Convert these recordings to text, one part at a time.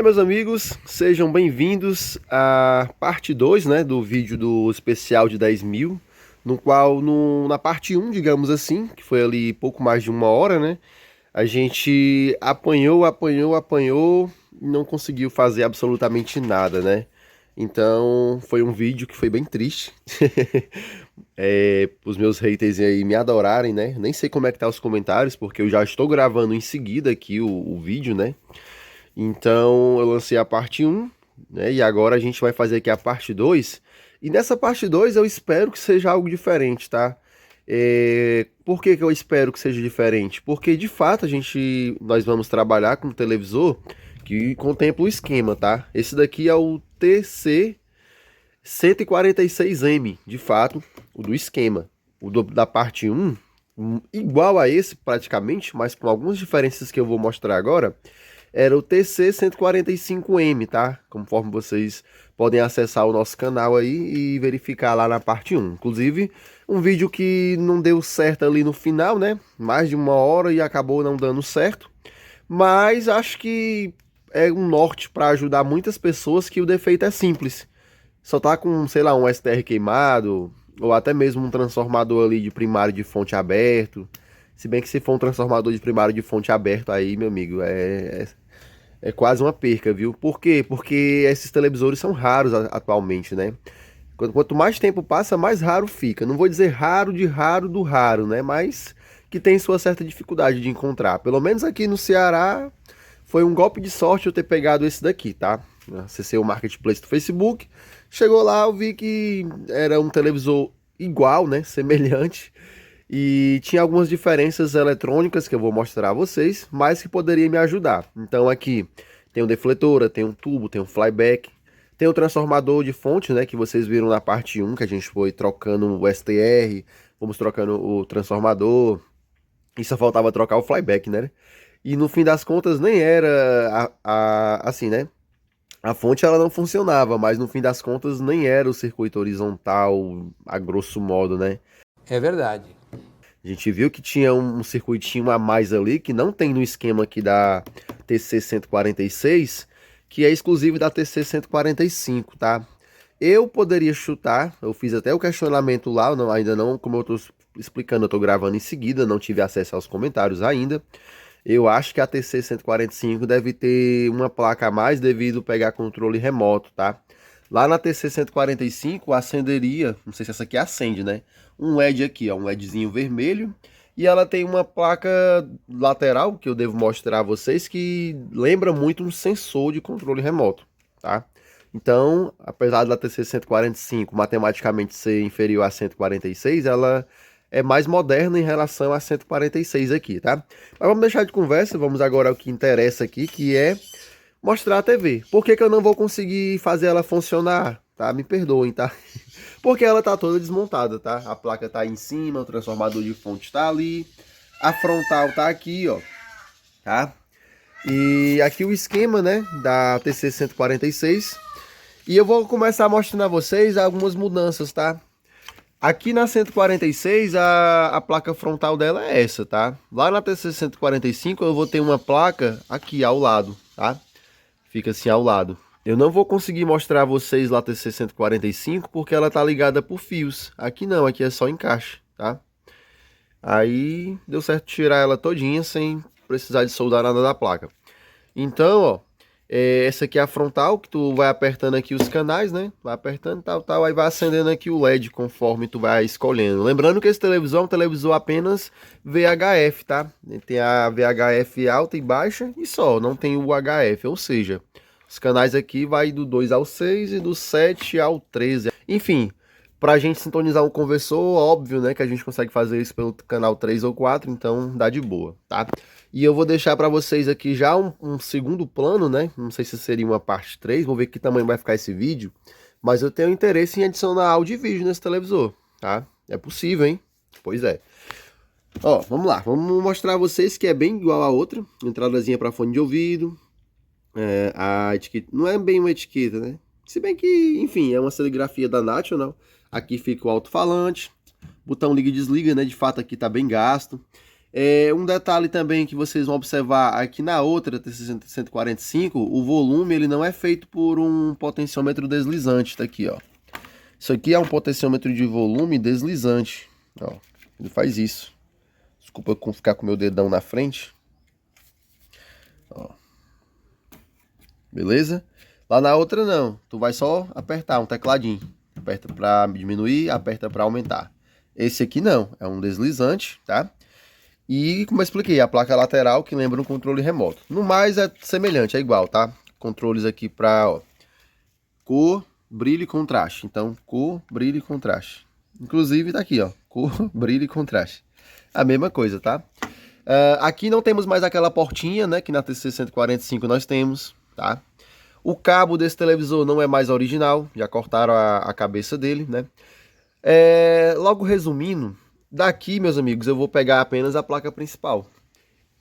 Meus amigos, sejam bem-vindos à parte 2, né, do vídeo do especial de 10.000, no qual, na parte um, digamos assim, que foi ali pouco mais de uma hora, né, a gente apanhou, e não conseguiu fazer absolutamente nada, né. Então, foi um vídeo que foi bem triste. Os meus haters aí me adorarem, né, nem sei como é que tá os comentários, porque eu já estou gravando em seguida aqui o vídeo, né. Então eu lancei a parte um, né? E agora a gente vai fazer aqui a parte 2. E nessa parte 2 eu espero que seja algo diferente, tá? Por que que eu espero que seja diferente? Porque de fato nós vamos trabalhar com um televisor que contempla o esquema, tá? Esse daqui é o TC 146M, de fato, o do esquema. Da parte um, igual a esse praticamente, mas com algumas diferenças que eu vou mostrar agora, era o TC 145M, tá? Conforme vocês podem acessar o nosso canal aí e verificar lá na parte um. Inclusive, um vídeo que não deu certo ali no final, né? Mais de uma hora e acabou não dando certo. Mas acho que é um norte para ajudar muitas pessoas que o defeito é simples. Só tá com, sei lá, um STR queimado, ou até mesmo um transformador ali de primário de fonte aberto. Se bem que se for um transformador de primário de fonte aberto aí, meu amigo, é quase uma perca, viu? Por quê? Porque esses televisores são raros atualmente, né? Quanto mais tempo passa, mais raro fica. Não vou dizer raro de raro do raro, né? Mas que tem sua certa dificuldade de encontrar. Pelo menos aqui no Ceará, foi um golpe de sorte eu ter pegado esse daqui, tá? Acessei o Marketplace do Facebook. Chegou lá, eu vi que era um televisor igual, né? Semelhante. E tinha algumas diferenças eletrônicas que eu vou mostrar a vocês, mas que poderia me ajudar. Então aqui tem um defletora, tem um tubo, tem um flyback, tem o transformador de fonte, né, que vocês viram na parte um que a gente foi trocando o STR, fomos trocando o transformador, e só faltava trocar o flyback, né? E no fim das contas nem era assim, né? A fonte ela não funcionava, mas no fim das contas nem era o circuito horizontal a grosso modo, né? É verdade. A gente viu que tinha um circuitinho a mais ali, que não tem no esquema aqui da TC 146, que é exclusivo da TC 145, tá? Eu poderia chutar, eu fiz até o questionamento lá, ainda não, como eu tô explicando, eu tô gravando em seguida, não tive acesso aos comentários ainda. Eu acho que a TC 145 deve ter uma placa a mais devido pegar controle remoto, tá? Lá na TC 145 acenderia, não sei se essa aqui acende, né? Um LED aqui, ó, um LEDzinho vermelho. E ela tem uma placa lateral, que eu devo mostrar a vocês, que lembra muito um sensor de controle remoto, tá? Então, apesar da TC 145 matematicamente ser inferior a 146, ela é mais moderna em relação a 146 aqui, tá? Mas vamos deixar de conversa, vamos agora ao que interessa aqui, que é mostrar a TV. Por que que eu não vou conseguir fazer ela funcionar? Tá? Me perdoem, tá? Porque ela tá toda desmontada, tá? A placa tá aí em cima, o transformador de fonte tá ali, a frontal tá aqui, ó, tá? E aqui o esquema, né, da TC 146. E eu vou começar mostrando a vocês algumas mudanças, tá? Aqui na 146, a placa frontal dela é essa, tá? Lá na TC 145 eu vou ter uma placa aqui ao lado, tá? Fica assim ao lado. Eu não vou conseguir mostrar a vocês lá TC 145 porque ela tá ligada por fios. Aqui não, aqui é só encaixe, tá? Aí deu certo tirar ela todinha sem precisar de soldar nada da placa. Então, ó, essa aqui é a frontal, que tu vai apertando aqui os canais, né? Vai apertando, tal, aí vai acendendo aqui o LED conforme tu vai escolhendo. Lembrando que esse televisor é um televisor apenas VHF, tá? Ele tem a VHF alta e baixa e só, não tem o HF, ou seja, os canais aqui vai do 2 ao 6 e do 7 ao 13. Enfim, pra gente sintonizar um conversor, óbvio, né, que a gente consegue fazer isso pelo canal 3 ou 4, então dá de boa, tá? E eu vou deixar para vocês aqui já um segundo plano, né? Não sei se seria uma parte 3, vou ver que tamanho vai ficar esse vídeo. Mas eu tenho interesse em adicionar áudio e vídeo nesse televisor, tá? É possível, hein? Pois é. Ó, vamos lá. Vamos mostrar a vocês que é bem igual a outra. Entradazinha para fone de ouvido. A etiqueta... Não é bem uma etiqueta, né? Se bem que, enfim, é uma serigrafia da National. Aqui fica o alto-falante. Botão liga e desliga, né? De fato aqui tá bem gasto. Um detalhe também que vocês vão observar aqui na outra TC145, o volume ele não é feito por um potenciômetro deslizante, tá aqui, ó. Isso aqui é um potenciômetro de volume deslizante, ó. Ele faz isso. Desculpa ficar com meu dedão na frente. Ó. Beleza? Lá na outra não, tu vai só apertar um tecladinho. Aperta para diminuir, aperta para aumentar. Esse aqui não, é um deslizante, tá? E como eu expliquei, a placa lateral que lembra um controle remoto. No mais é semelhante, é igual, tá? Controles aqui para cor, brilho e contraste. Então, cor, brilho e contraste. Inclusive tá aqui, ó, cor, brilho e contraste. A mesma coisa, tá? Aqui não temos mais aquela portinha, né, que na TC145 nós temos, tá? O cabo desse televisor não é mais original, já cortaram a cabeça dele, né? Logo resumindo, daqui, meus amigos, eu vou pegar apenas a placa principal.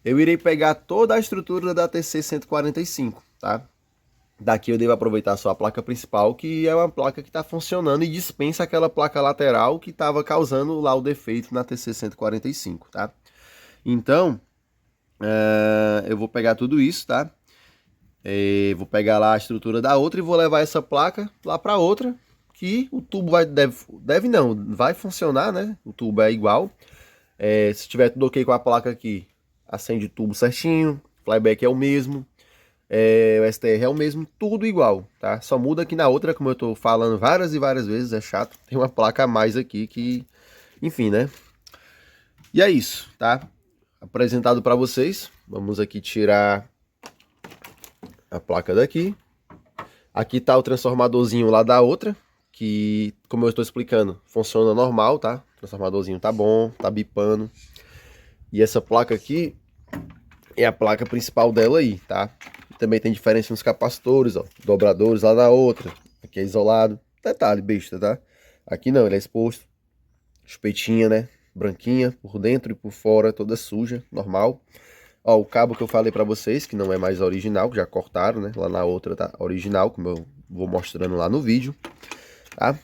Eu irei pegar toda a estrutura da TC145, tá? Daqui eu devo aproveitar só a placa principal, que é uma placa que está funcionando e dispensa aquela placa lateral que estava causando lá o defeito na TC145, tá? Então, eu vou pegar tudo isso, tá? Vou pegar lá a estrutura da outra e vou levar essa placa lá para outra, que o tubo vai funcionar, né? O tubo é igual. Se tiver tudo ok com a placa aqui, acende o tubo certinho, flyback é o mesmo, o STR é o mesmo, tudo igual, tá? Só muda aqui na outra, como eu tô falando várias e várias vezes, é chato, tem uma placa a mais aqui que, enfim, né? E é isso, tá? Apresentado para vocês. Vamos aqui tirar a placa daqui. Aqui tá o transformadorzinho lá da outra, que, como eu estou explicando, funciona normal, tá? O transformadorzinho tá bom, tá bipando. E essa placa aqui é a placa principal dela aí, tá? Também tem diferença nos capacitores, ó, dobradores lá na outra. Aqui é isolado. Detalhe, besta, tá? Aqui não, ele é exposto. Espetinha, né? Branquinha, por dentro e por fora, toda suja, normal. Ó, o cabo que eu falei pra vocês, que não é mais original, que já cortaram, né? Lá na outra tá original, como eu vou mostrando lá no vídeo, tá?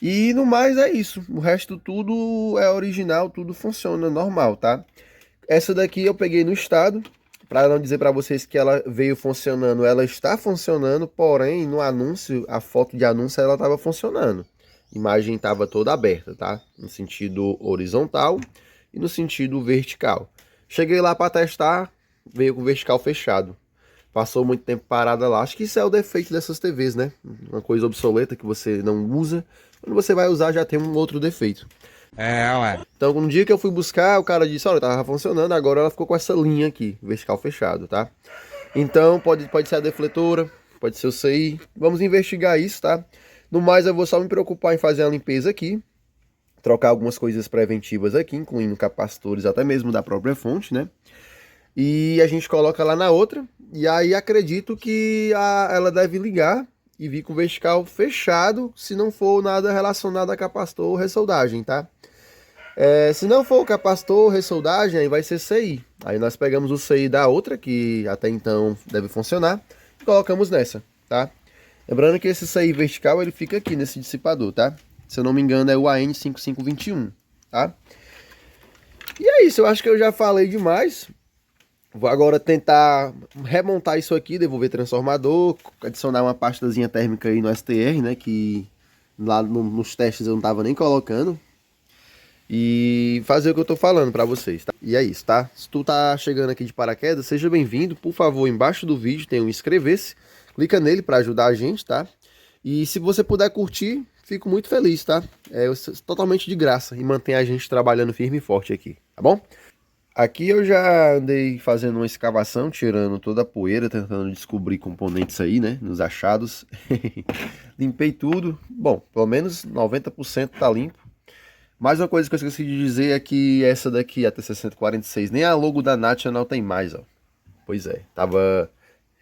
E no mais é isso. O resto tudo é original, tudo funciona normal, tá? Essa daqui eu peguei no estado, para não dizer para vocês que ela veio funcionando, ela está funcionando, porém no anúncio, a foto de anúncio ela estava funcionando. A imagem estava toda aberta, tá? No sentido horizontal e no sentido vertical. Cheguei lá para testar, veio com o vertical fechado. Passou muito tempo parada lá. Acho que isso é o defeito dessas TVs, né? Uma coisa obsoleta que você não usa. Quando você vai usar já tem um outro defeito. Ué. Então, no dia que eu fui buscar, o cara disse, olha, tava funcionando, agora ela ficou com essa linha aqui, vertical fechado, tá? Então, pode ser a defletora, pode ser o CI. Vamos investigar isso, tá? No mais, eu vou só me preocupar em fazer a limpeza aqui. Trocar algumas coisas preventivas aqui, incluindo capacitores até mesmo da própria fonte, né? E a gente coloca lá na outra. E aí acredito que ela deve ligar e vir com o vertical fechado, se não for nada relacionado a capacitor ou ressoldagem, tá? Se não for o capacitor ou ressoldagem, aí vai ser CI. Aí nós pegamos o CI da outra, que até então deve funcionar, e colocamos nessa, tá? Lembrando que esse CI vertical, ele fica aqui nesse dissipador, tá? Se eu não me engano, é o AN5521, tá? E é isso, eu acho que eu já falei demais. Vou agora tentar remontar isso aqui, devolver transformador, adicionar uma pastazinha térmica aí no STR, né? Que lá nos testes eu não tava nem colocando. E fazer o que eu tô falando pra vocês, tá? E é isso, tá? Se tu tá chegando aqui de paraquedas, seja bem-vindo. Por favor, embaixo do vídeo tem um inscrever-se. Clica nele pra ajudar a gente, tá? E se você puder curtir, fico muito feliz, tá? É totalmente de graça e mantém a gente trabalhando firme e forte aqui, tá bom? Aqui eu já andei fazendo uma escavação, tirando toda a poeira, tentando descobrir componentes aí, né, nos achados. Limpei tudo. Bom, pelo menos 90% tá limpo. Mais uma coisa que eu esqueci de dizer é que essa daqui, a TC146, nem a logo da National tem mais, ó. Pois é, tava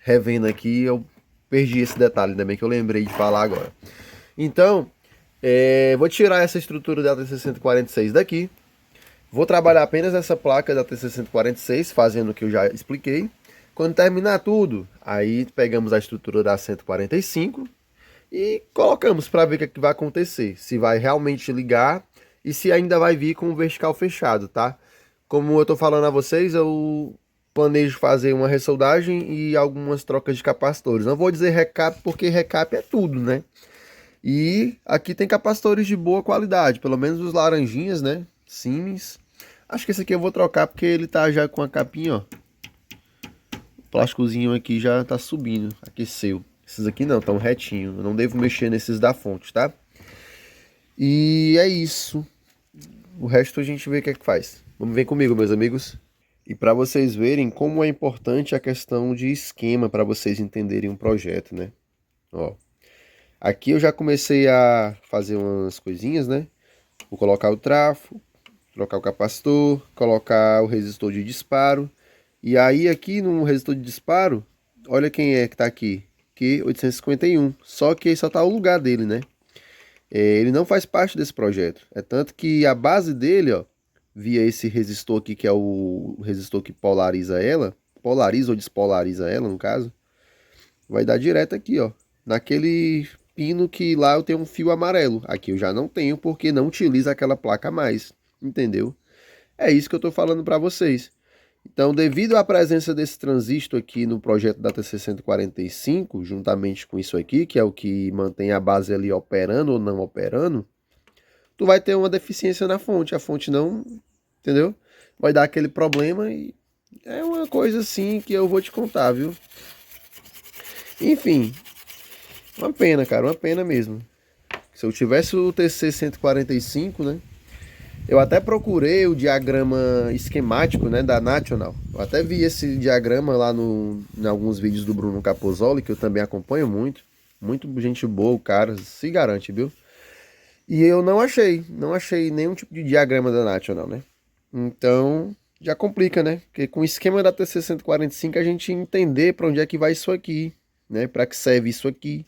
revendo aqui, eu perdi esse detalhe, ainda bem que eu lembrei de falar agora. Então, vou tirar essa estrutura da TC146 daqui. Vou trabalhar apenas essa placa da TC146, fazendo o que eu já expliquei. Quando terminar tudo, aí pegamos a estrutura da 145 e colocamos para ver o que vai acontecer. Se vai realmente ligar e se ainda vai vir com o vertical fechado, tá? como eu tô falando a vocês, eu planejo fazer uma ressoldagem e algumas trocas de capacitores. Não vou dizer recap, porque recap é tudo, né? E aqui tem capacitores de boa qualidade, pelo menos os laranjinhas, né? Siemens. Acho que esse aqui eu vou trocar porque ele tá já com a capinha, ó. O plásticozinho aqui já tá subindo, aqueceu. Esses aqui não, tão retinho. Eu não devo mexer nesses da fonte, tá? E é isso. O resto a gente vê o que é que faz. Vamos ver comigo, meus amigos. E para vocês verem como é importante a questão de esquema para vocês entenderem um projeto, né? Ó, aqui eu já comecei a fazer umas coisinhas, né? Vou colocar o trafo, trocar o capacitor, colocar o resistor de disparo. E aí aqui no resistor de disparo, olha quem é que tá aqui. Q851. Só que só tá o lugar dele, né? Ele não faz parte desse projeto. É tanto que a base dele, ó, via esse resistor aqui, que é o resistor que polariza ela, polariza ou despolariza ela, no caso, vai dar direto aqui, ó, naquele pino que lá eu tenho um fio amarelo. Aqui eu já não tenho, porque não utiliza aquela placa mais, entendeu? É isso que eu tô falando para vocês. Então, devido à presença desse transistor aqui no projeto da TC145, juntamente com isso aqui, que é o que mantém a base ali operando ou não operando, tu vai ter uma deficiência na fonte. A fonte não, entendeu? Vai dar aquele problema e é uma coisa assim que eu vou te contar, viu? Enfim, uma pena, cara, uma pena mesmo. Se eu tivesse o TC145, né? Eu até procurei o diagrama esquemático, né, da National. Eu até vi esse diagrama lá em alguns vídeos do Bruno Capozoli, que eu também acompanho muito. Muito gente boa, o cara, se garante, viu? E eu não achei nenhum tipo de diagrama da National, né? Então, já complica, né? Porque com o esquema da TC145 a gente entender para onde é que vai isso aqui, né? Para que serve isso aqui.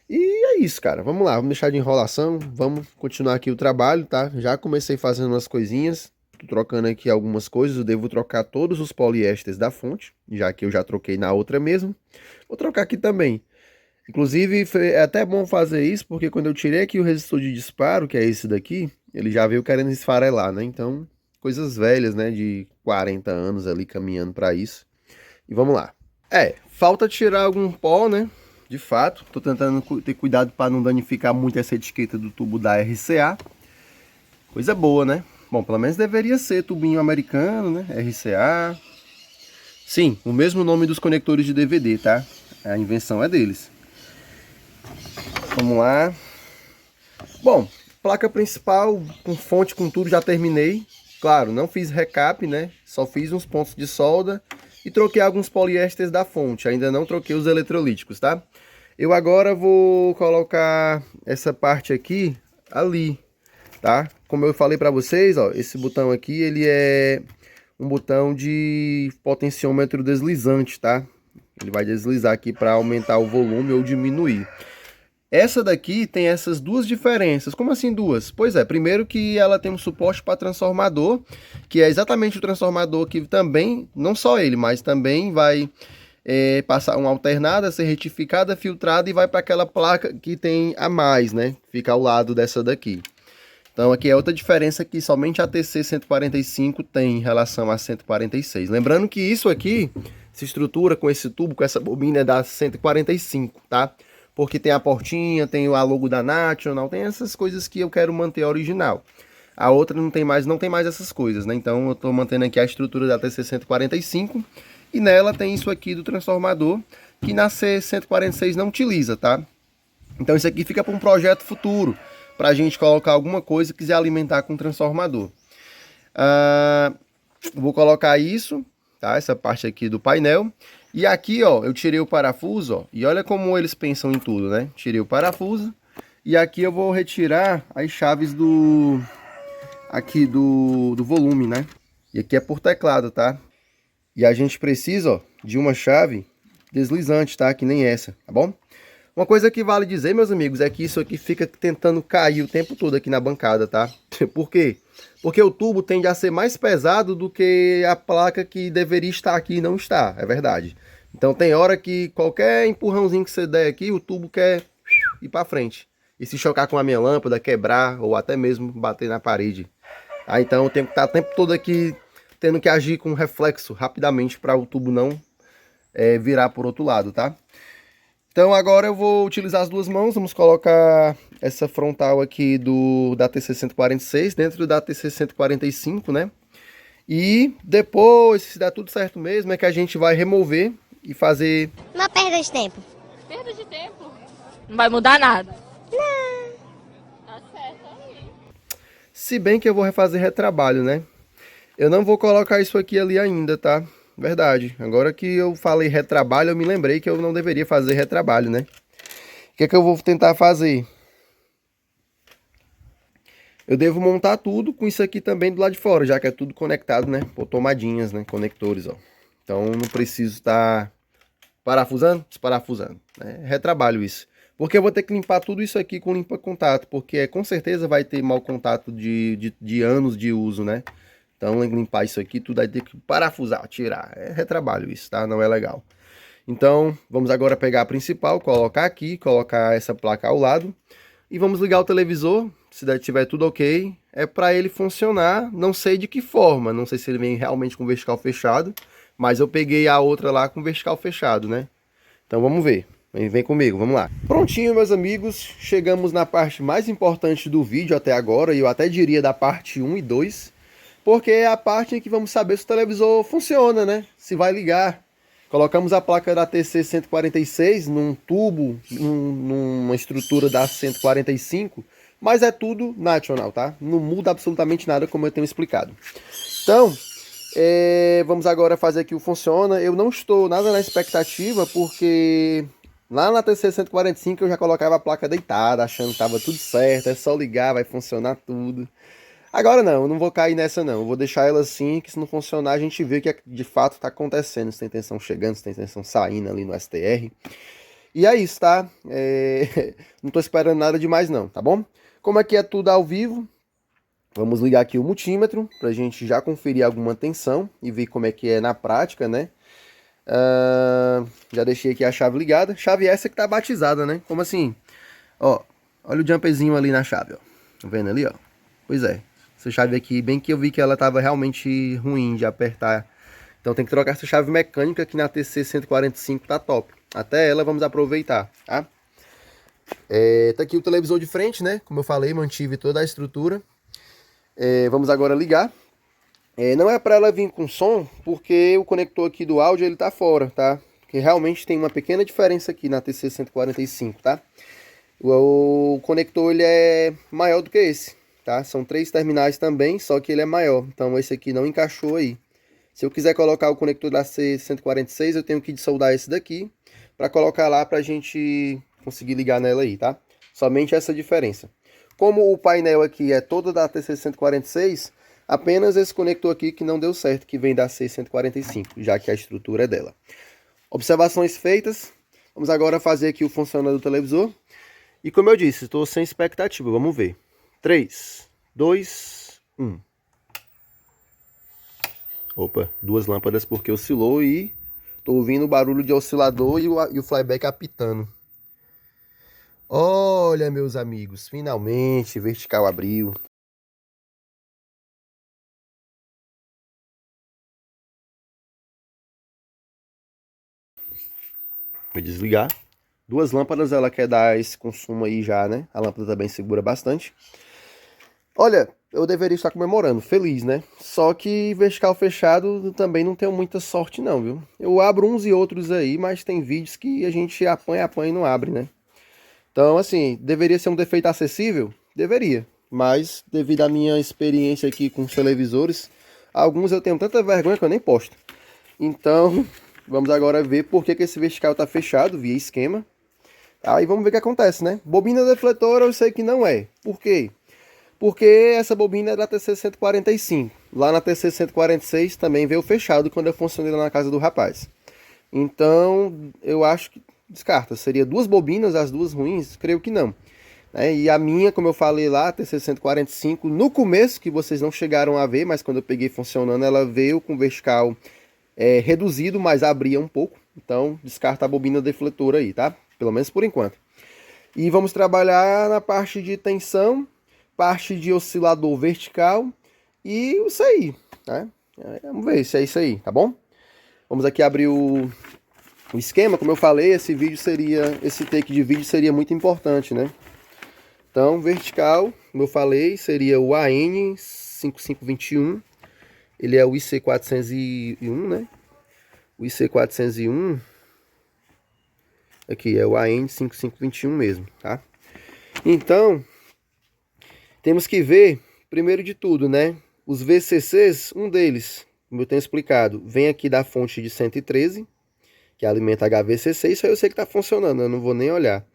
E é isso, cara. Vamos lá, vamos deixar de enrolação, vamos continuar aqui o trabalho, tá? Já comecei fazendo umas coisinhas, tô trocando aqui algumas coisas, eu devo trocar todos os poliésteres da fonte, já que eu já troquei na outra mesmo. Vou trocar aqui também. Inclusive, é até bom fazer isso, porque quando eu tirei aqui o resistor de disparo, que é esse daqui, ele já veio querendo esfarelar, né? Então, coisas velhas, né? De 40 anos ali caminhando para isso. E vamos lá. Falta tirar algum pó, né? De fato, tô tentando ter cuidado para não danificar muito essa etiqueta do tubo da RCA. Coisa boa, né? Bom, pelo menos deveria ser tubinho americano, né? RCA. Sim, o mesmo nome dos conectores de DVD, tá? A invenção é deles. Vamos lá. Bom, placa principal, com fonte, com tudo, já terminei. Claro, não fiz recap, né? Só fiz uns pontos de solda e troquei alguns poliésteres da fonte. Ainda não troquei os eletrolíticos, tá? Eu agora vou colocar essa parte aqui ali, tá? Como eu falei para vocês, ó, esse botão aqui, ele é um botão de potenciômetro deslizante, tá? Ele vai deslizar aqui para aumentar o volume ou diminuir. Essa daqui tem essas duas diferenças. Como assim duas? Pois é, primeiro que ela tem um suporte para transformador, que é exatamente o transformador que também, não só ele, mas também vai passar uma alternada, ser retificada, filtrada e vai para aquela placa que tem a mais, né? Fica ao lado dessa daqui. Então aqui é outra diferença que somente a TC145 tem em relação a 146. Lembrando que isso aqui se estrutura com esse tubo, com essa bobina da 145, tá? Porque tem a portinha, tem a logo da National, tem essas coisas que eu quero manter original. A outra não tem mais essas coisas, né? Então eu estou mantendo aqui a estrutura da TC145 e nela tem isso aqui do transformador que na C146 não utiliza, tá? Então isso aqui fica para um projeto futuro, para a gente colocar alguma coisa e quiser alimentar com transformador. Vou colocar isso, tá? Essa parte aqui do painel. E aqui, ó, eu tirei o parafuso, ó, e olha como eles pensam em tudo, né? Tirei o parafuso e aqui eu vou retirar as chaves do volume, né? E aqui é por teclado, tá? E a gente precisa, ó, de uma chave deslizante, tá? Que nem essa, tá bom? Uma coisa que vale dizer, meus amigos, é que isso aqui fica tentando cair o tempo todo aqui na bancada, tá? Por quê? Porque o tubo tende a ser mais pesado do que a placa que deveria estar aqui e não está, é verdade. Então tem hora que qualquer empurrãozinho que você der aqui, o tubo quer ir para frente. E se chocar com a minha lâmpada, quebrar ou até mesmo bater na parede. Então eu tenho que estar o tempo todo aqui tendo que agir com reflexo rapidamente para o tubo não virar por outro lado, tá? Então agora eu vou utilizar as duas mãos, vamos colocar essa frontal aqui da TC146 dentro da TC145, né? E depois, se der tudo certo mesmo, é que a gente vai remover e fazer... Uma perda de tempo. Perda de tempo? Não vai mudar nada. Não. Tá certo aí. Se bem que eu vou refazer retrabalho, né? Eu não vou colocar isso aqui ali ainda, tá? Verdade. Agora que eu falei retrabalho, eu me lembrei que eu não deveria fazer retrabalho, né? O que é que eu vou tentar fazer? Eu devo montar tudo com isso aqui também do lado de fora, já que é tudo conectado, né? Por tomadinhas, né? Conectores, ó. Então não preciso estar parafusando, desparafusando. É retrabalho isso. Porque eu vou ter que limpar tudo isso aqui com limpa-contato, porque com certeza vai ter mau contato de anos de uso, né? Então, limpar isso aqui, tudo aí tem que parafusar, tirar. É retrabalho isso, tá? Não é legal. Então, vamos agora pegar a principal, colocar aqui, colocar essa placa ao lado. E vamos ligar o televisor, se tiver tudo ok. É para ele funcionar, não sei de que forma. Não sei se ele vem realmente com vertical fechado. Mas eu peguei a outra lá com vertical fechado, né? Então, vamos ver. Vem comigo, vamos lá. Prontinho, meus amigos. Chegamos na parte mais importante do vídeo até agora. E eu até diria da parte 1 e 2. Porque é a parte em que vamos saber se o televisor funciona, né? Se vai ligar. Colocamos a placa da TC146 num tubo, numa estrutura da 145, mas é tudo nacional, tá? Não muda absolutamente nada, como eu tenho explicado. Então, vamos agora fazer aqui o funciona. Eu não estou nada na expectativa, porque lá na TC145 eu já colocava a placa deitada, achando que estava tudo certo, é só ligar, vai funcionar tudo. Agora não, eu não vou cair nessa não, eu vou deixar ela assim, que se não funcionar a gente vê o que de fato está acontecendo, se tem tensão chegando, se tem tensão saindo ali no STR. E é isso, tá? Não tô esperando nada demais não, tá bom? Como aqui é tudo ao vivo, vamos ligar aqui o multímetro, pra gente já conferir alguma tensão e ver como é que é na prática, né? Já deixei aqui a chave ligada, chave essa que tá batizada, né? Como assim? Ó, olha o jumperzinho ali na chave, ó. Tá vendo ali, ó? Pois é. Essa chave aqui, bem que eu vi que ela estava realmente ruim de apertar. Então tem que trocar essa chave mecânica que na TC145 tá top. Até ela vamos aproveitar, tá? Tá aqui o televisor de frente, né? Como eu falei, mantive toda a estrutura. Vamos agora ligar. Não é para ela vir com som, porque o conector aqui do áudio ele tá fora, tá? Porque realmente tem uma pequena diferença aqui na TC145, tá? O conector ele é maior do que esse. Tá? São 3 terminais também, só que ele é maior. Então esse aqui não encaixou aí. Se eu quiser colocar o conector da C146, eu tenho que soldar esse daqui para colocar lá para a gente conseguir ligar nela aí, tá? Somente essa diferença. Como o painel aqui é todo da TC146, apenas esse conector aqui que não deu certo, que vem da C145, já que a estrutura é dela. Observações feitas. Vamos agora fazer aqui o funcionamento do televisor. E como eu disse, estou sem expectativa, vamos ver. 3, 2, 1. Opa, 2 lâmpadas porque oscilou e tô ouvindo o barulho de oscilador e o flyback apitando. Olha, meus amigos, finalmente vertical abriu. Vou desligar. 2 lâmpadas, ela quer dar esse consumo aí já, né? A lâmpada também segura bastante. Olha, eu deveria estar comemorando, feliz, né? Só que vertical fechado também não tenho muita sorte não, viu? Eu abro uns e outros aí, mas tem vídeos que a gente apanha e não abre, né? Então, assim, deveria ser um defeito acessível? Deveria. Mas, devido à minha experiência aqui com os televisores, alguns eu tenho tanta vergonha que eu nem posto. Então, vamos agora ver por que esse vertical está fechado via esquema. Aí vamos ver o que acontece, né? Bobina defletora eu sei que não é. Por quê? Porque essa bobina é da TC145. Lá na TC146 também veio fechado quando eu funcionei lá na casa do rapaz. Então, eu acho que descarta. Seria 2 bobinas, as 2 ruins? Creio que não. E a minha, como eu falei lá, a TC145, no começo, que vocês não chegaram a ver, mas quando eu peguei funcionando, ela veio com vertical reduzido, mas abria um pouco. Então, descarta a bobina defletora aí, tá? Pelo menos por enquanto. E vamos trabalhar na parte de tensão, parte de oscilador vertical e isso aí, né? Vamos ver se é isso aí, tá bom? Vamos aqui abrir o esquema. Como eu falei, esse take de vídeo seria muito importante, né? Então, vertical, como eu falei, seria o AN5521. Ele é o IC401, né? O IC401 aqui é o AN5521 mesmo, tá? Então, temos que ver, primeiro de tudo, né? Os VCCs, um deles, como eu tenho explicado, vem aqui da fonte de 113, que alimenta HVCC. Isso aí eu sei que está funcionando, eu não vou nem olhar.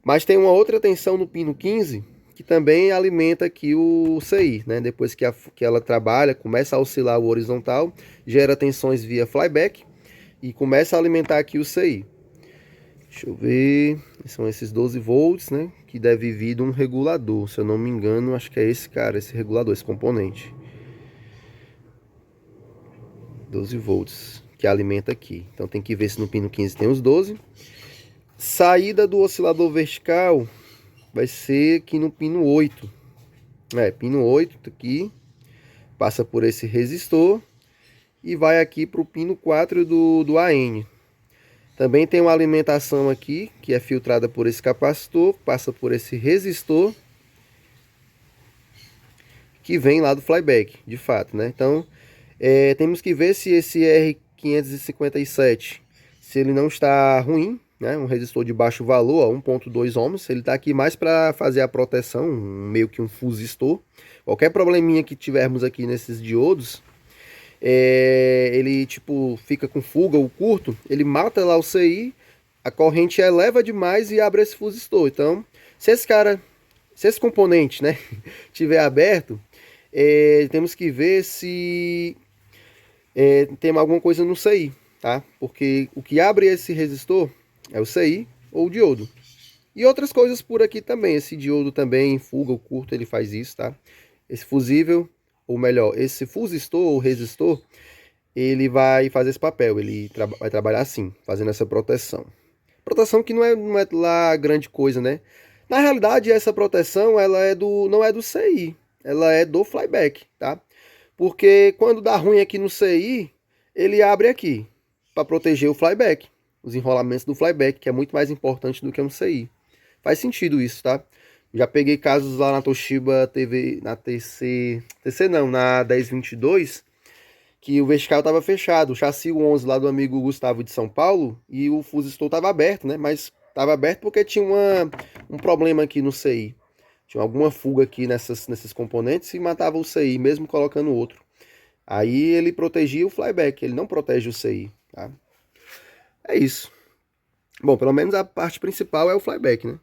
Mas tem uma outra tensão no pino 15, que também alimenta aqui o CI, né? Depois que ela trabalha, começa a oscilar o horizontal, gera tensões via flyback e começa a alimentar aqui o CI. Deixa eu ver, são esses 12 volts, né? Que deve vir de um regulador, se eu não me engano, acho que é esse cara, esse regulador, esse componente. 12 volts, que alimenta aqui. Então tem que ver se no pino 15 tem os 12. Saída do oscilador vertical vai ser aqui no pino 8. Pino 8 aqui, passa por esse resistor e vai aqui para o pino 4 do AN. Também tem uma alimentação aqui, que é filtrada por esse capacitor, passa por esse resistor, que vem lá do flyback, de fato, né? Então, temos que ver se esse R557, se ele não está ruim, né? Um resistor de baixo valor, 1.2 ohms, ele está aqui mais para fazer a proteção, meio que um fusistor. Qualquer probleminha que tivermos aqui nesses diodos, ele tipo fica com fuga ou curto, ele mata lá o CI, a corrente eleva demais e abre esse fusistor. Então, se esse componente, né, tiver aberto, temos que ver se tem alguma coisa no CI, tá? Porque o que abre esse resistor é o CI ou o diodo. E outras coisas por aqui também. Esse diodo também, fuga ou curto, ele faz isso, tá? Esse fusível, ou melhor, esse fusistor ou resistor, ele vai fazer esse papel. Ele vai trabalhar assim, fazendo essa proteção. Proteção que não é lá grande coisa, né? Na realidade, essa proteção ela não é do CI, ela é do flyback, tá? Porque quando dá ruim aqui no CI, ele abre aqui para proteger o flyback, os enrolamentos do flyback, que é muito mais importante do que um CI. Faz sentido isso, tá? Já peguei casos lá na Toshiba TV, na TC não, na 1022, que o vertical estava fechado, o chassi 11 lá do amigo Gustavo de São Paulo, e o fusistor estava aberto, né? Mas estava aberto porque tinha um problema aqui no CI. Tinha alguma fuga aqui nesses componentes e matava o CI, mesmo colocando outro. Aí ele protegia o flyback, ele não protege o CI, tá? É isso. Bom, pelo menos a parte principal é o flyback, né?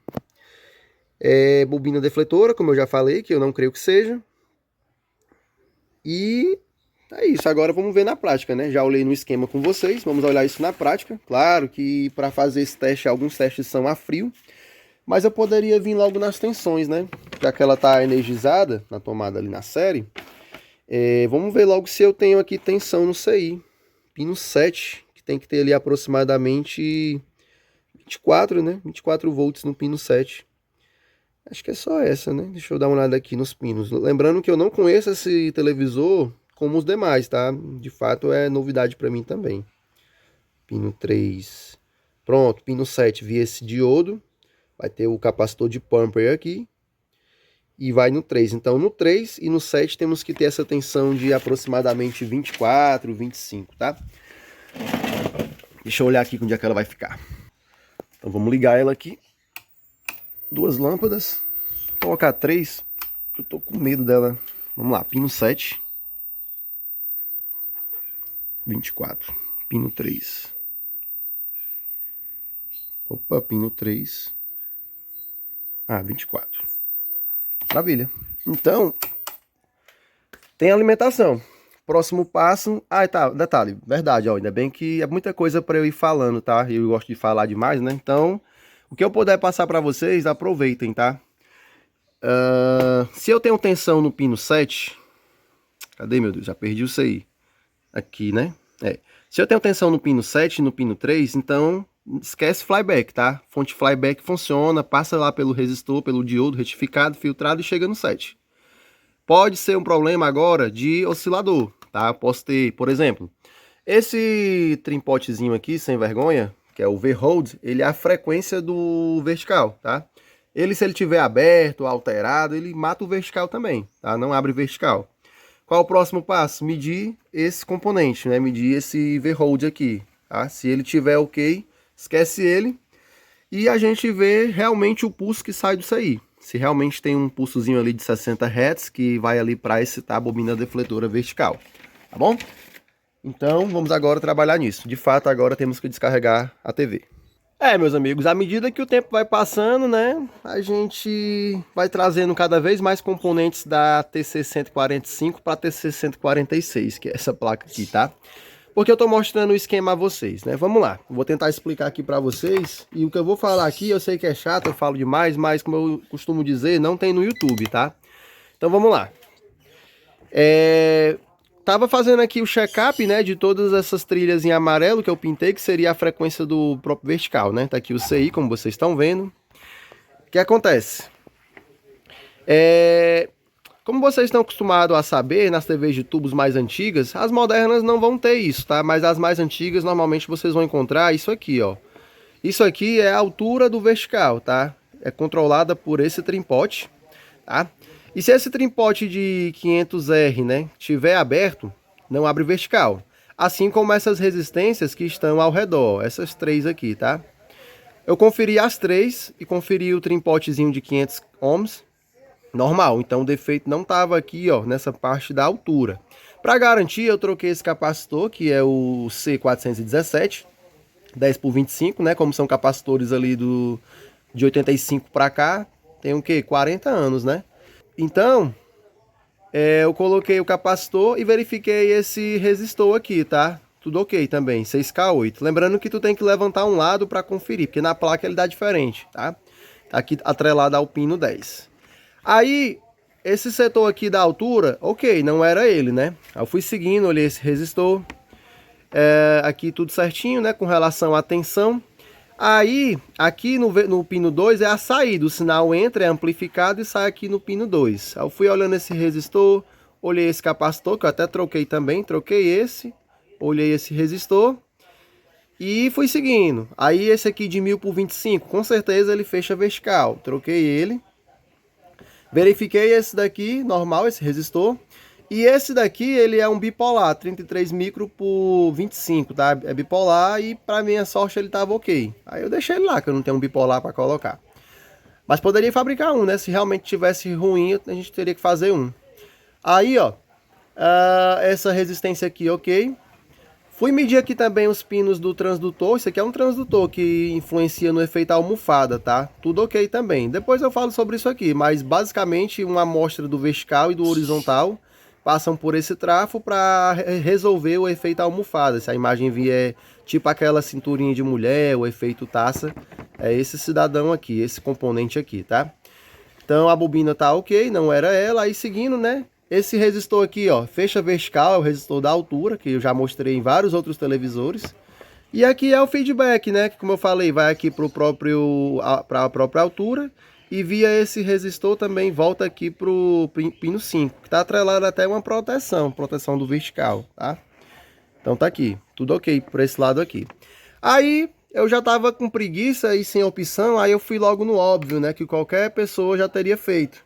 Bobina defletora, como eu já falei, que eu não creio que seja. E é isso. Agora vamos ver na prática, né? Já olhei no esquema com vocês, vamos olhar isso na prática. Claro que para fazer esse teste, alguns testes são a frio. Mas eu poderia vir logo nas tensões, né? Já que ela está energizada na tomada ali na série. Vamos ver logo se eu tenho aqui tensão no CI. Pino 7, que tem que ter ali aproximadamente 24, né? 24 volts no pino 7. Acho que é só essa, né? Deixa eu dar uma olhada aqui nos pinos. Lembrando que eu não conheço esse televisor como os demais, tá? De fato é novidade para mim também. Pino 3. Pronto, pino 7 via esse diodo. Vai ter o capacitor de pumper aqui. E vai no 3. Então no 3 e no 7 temos que ter essa tensão de aproximadamente 24, 25, tá? Deixa eu olhar aqui onde é que ela vai ficar. Então vamos ligar ela aqui. 2 lâmpadas. Vou colocar 3. Eu tô com medo dela. Vamos lá, pino 7. 24. Pino 3. Opa, pino 3. 24. Maravilha. Então, tem alimentação. Próximo passo... tá, detalhe, verdade, ó, ainda bem que é muita coisa para eu ir falando, tá? Eu gosto de falar demais, né? Então, o que eu puder passar para vocês, aproveitem, tá? Se eu tenho tensão no pino 7... Cadê, meu Deus? Já perdi o CI. Aqui, né? Se eu tenho tensão no pino 7 e no pino 3, então... esquece flyback, tá? Fonte flyback funciona, passa lá pelo resistor, pelo diodo retificado, filtrado e chega no 7. Pode ser um problema agora de oscilador. tá? Eu posso ter, por exemplo, esse trimpotezinho aqui, sem vergonha, que é o V-Hold, ele é a frequência do vertical, tá? Ele, se ele tiver aberto, alterado, ele mata o vertical também, tá? Não abre vertical. Qual o próximo passo? Medir esse componente, né? Medir esse V-Hold aqui, tá? Se ele tiver ok, esquece ele e a gente vê realmente o pulso que sai disso aí. Se realmente tem um pulsozinho ali de 60 Hz que vai ali para excitar a bobina defletora vertical, tá bom? Então vamos agora trabalhar nisso. De fato, agora temos que descarregar a TV. Meus amigos, à medida que o tempo vai passando, né, a gente vai trazendo cada vez mais componentes da TC145 para a TC146, que é essa placa aqui, tá? Porque eu tô mostrando o esquema a vocês, né? Vamos lá, vou tentar explicar aqui para vocês. E o que eu vou falar aqui, eu sei que é chato, eu falo demais, mas como eu costumo dizer, não tem no YouTube, tá? Então vamos lá. Tava fazendo aqui o check-up, né, de todas essas trilhas em amarelo que eu pintei, que seria a frequência do próprio vertical, né? Tá aqui o CI, como vocês estão vendo. O que acontece? Como vocês estão acostumados a saber, nas TVs de tubos mais antigas, as modernas não vão ter isso, tá? Mas as mais antigas, normalmente vocês vão encontrar isso aqui, ó. Isso aqui é a altura do vertical, tá? É controlada por esse trimpote, tá? E se esse trimpote de 500R, né, estiver aberto, não abre vertical. Assim como essas resistências que estão ao redor, essas três aqui, tá? Eu conferi as três e conferi o trimpotezinho de 500 ohms, normal. Então o defeito não estava aqui, ó, nessa parte da altura. Para garantir, eu troquei esse capacitor, que é o C417, 10x25, né? Como são capacitores ali de 85 para cá, tem o quê? 40 anos, né? Então, eu coloquei o capacitor e verifiquei esse resistor aqui, tá? Tudo ok também, 6K8. Lembrando que tu tem que levantar um lado para conferir, porque na placa ele dá diferente, tá? Tá aqui atrelado ao pino 10. Aí, esse setor aqui da altura, ok, não era ele, né? Aí eu fui seguindo, olhei esse resistor. Aqui tudo certinho, né? Com relação à tensão. Aí, aqui no pino 2 é a saída, o sinal entra, é amplificado e sai aqui no pino 2. Aí eu fui olhando esse resistor, olhei esse capacitor, que eu até troquei também, troquei esse, olhei esse resistor e fui seguindo. Aí esse aqui de 1000x25, com certeza ele fecha vertical, troquei ele. Verifiquei esse daqui, normal, esse resistor. E esse daqui, ele é um bipolar, 33 micro por 25, tá? É bipolar e pra minha sorte ele tava ok. Aí eu deixei ele lá, que eu não tenho um bipolar pra colocar. Mas poderia fabricar um, né? Se realmente tivesse ruim, a gente teria que fazer um. Aí, ó, essa resistência aqui, ok. Fui medir aqui também os pinos do transdutor. Isso aqui é um transdutor que influencia no efeito almofada, tá? Tudo ok também. Depois eu falo sobre isso aqui, mas basicamente uma amostra do vertical e do horizontal passam por esse trafo para resolver o efeito almofada. Se a imagem vier tipo aquela cinturinha de mulher, o efeito taça, é esse cidadão aqui, esse componente aqui, tá? Então a bobina tá ok, não era ela. Aí seguindo, né? Esse resistor aqui, ó, fecha vertical, é o resistor da altura, que eu já mostrei em vários outros televisores. E aqui é o feedback, né? Que como eu falei, vai aqui para a própria altura. E via esse resistor também volta aqui para o pino 5, que está atrelado até uma proteção do vertical, tá? Então tá aqui, tudo ok por esse lado aqui. Aí eu já tava com preguiça e sem opção, aí eu fui logo no óbvio, né? Que qualquer pessoa já teria feito.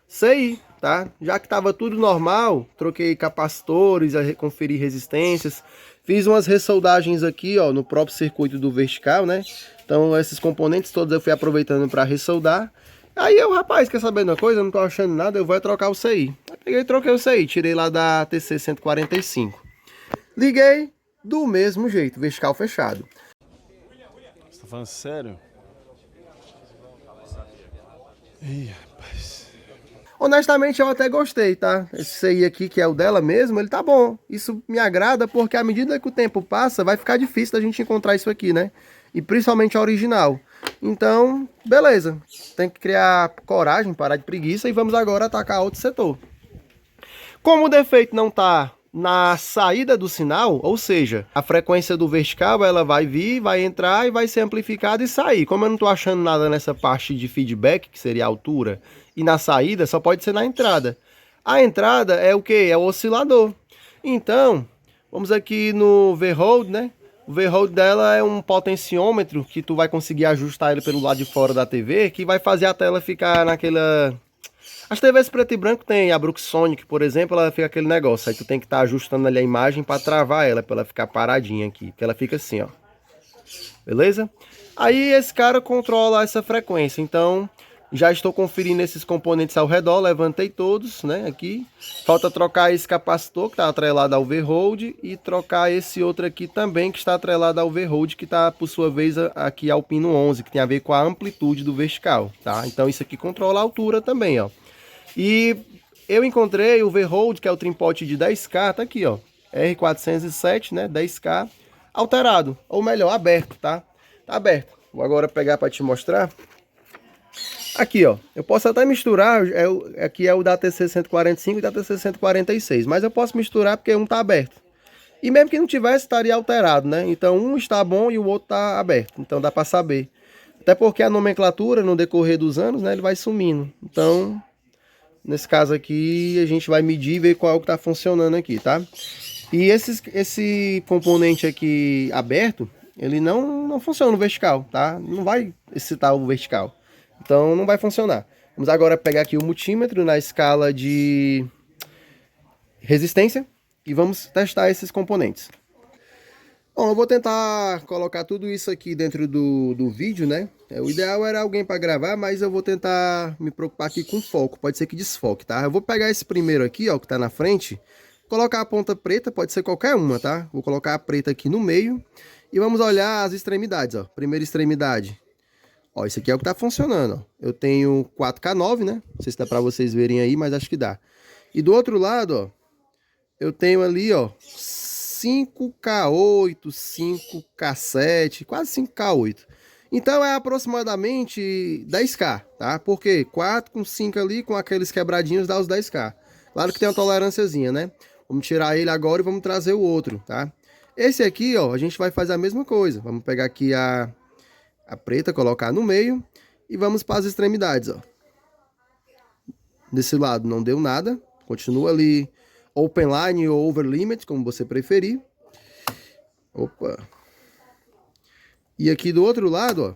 CI, tá? Já que tava tudo normal, troquei capacitores, conferi resistências, fiz umas ressoldagens aqui, ó, no próprio circuito do vertical, né? Então esses componentes todos eu fui aproveitando para ressoldar. Aí eu, rapaz, quer saber de uma coisa? Eu não tô achando nada, eu vou trocar o CI. Aí peguei e troquei o CI, tirei lá da TC145. Liguei do mesmo jeito, vertical fechado. Você tá falando sério? Ih, rapaz. Honestamente, eu até gostei, tá? Esse CI aqui, que é o dela mesmo, ele tá bom. Isso me agrada porque à medida que o tempo passa, vai ficar difícil da gente encontrar isso aqui, né? E principalmente a original. Então, beleza. Tem que criar coragem, parar de preguiça e vamos agora atacar outro setor. Como o defeito não tá na saída do sinal, ou seja, a frequência do vertical, ela vai vir, vai entrar e vai ser amplificada e sair. Como eu não tô achando nada nessa parte de feedback, que seria a altura, e na saída, só pode ser na entrada. A entrada é o quê? É o oscilador. Então, vamos aqui no V-Hold, né? O V-Hold dela é um potenciômetro que tu vai conseguir ajustar ele pelo lado de fora da TV, que vai fazer a tela ficar naquela... As TVs preto e branco tem, a Brooksonic, por exemplo, ela fica aquele negócio. Aí tu tem que estar ajustando ali a imagem para travar ela, para ela ficar paradinha aqui. Porque ela fica assim, ó. Beleza? Aí esse cara controla essa frequência. Então, já estou conferindo esses componentes ao redor. Levantei todos, né? Aqui. Falta trocar esse capacitor que está atrelado ao V-Hold. E trocar esse outro aqui também que está atrelado ao V-Hold, que está, por sua vez, aqui ao pino 11, que tem a ver com a amplitude do vertical, tá? Então, isso aqui controla a altura também, ó. E eu encontrei o V-Hold, que é o trimpote de 10K, tá aqui, ó. R407, né, 10K, alterado, ou melhor, aberto, tá? Tá aberto. Vou agora pegar para te mostrar. Aqui, ó, eu posso até misturar, aqui é o da TC145 e da TC146, mas eu posso misturar porque um tá aberto. E mesmo que não tivesse, estaria alterado, né? Então um está bom e o outro tá aberto, então dá para saber. Até porque a nomenclatura, no decorrer dos anos, né, ele vai sumindo. Então... Nesse caso aqui, a gente vai medir e ver qual é o que está funcionando aqui, tá? E esse componente aqui aberto, ele não funciona no vertical, tá? Não vai excitar o vertical. Então, não vai funcionar. Vamos agora pegar aqui o multímetro na escala de resistência e vamos testar esses componentes. Bom, eu vou tentar colocar tudo isso aqui dentro do vídeo, né? O ideal era alguém para gravar, mas eu vou tentar me preocupar aqui com foco. Pode ser que desfoque, tá? Eu vou pegar esse primeiro aqui, ó, que tá na frente. Colocar a ponta preta, pode ser qualquer uma, tá? Vou colocar a preta aqui no meio. E vamos olhar as extremidades, ó. Primeira extremidade. Ó, esse aqui é o que tá funcionando, ó. Eu tenho 4K9, né? Não sei se dá para vocês verem aí, mas acho que dá. E do outro lado, ó, eu tenho ali, ó, 5K8, 5K7, quase 5K8. Então é aproximadamente 10K, tá? Porque 4 com 5 ali, com aqueles quebradinhos, dá os 10K. Claro que tem uma tolerânciazinha, né? Vamos tirar ele agora e vamos trazer o outro, tá? Esse aqui, ó, a gente vai fazer a mesma coisa. Vamos pegar aqui a preta, colocar no meio e vamos para as extremidades, ó. Desse lado não deu nada, continua ali open line ou over limit, como você preferir. Opa. E aqui do outro lado, ó,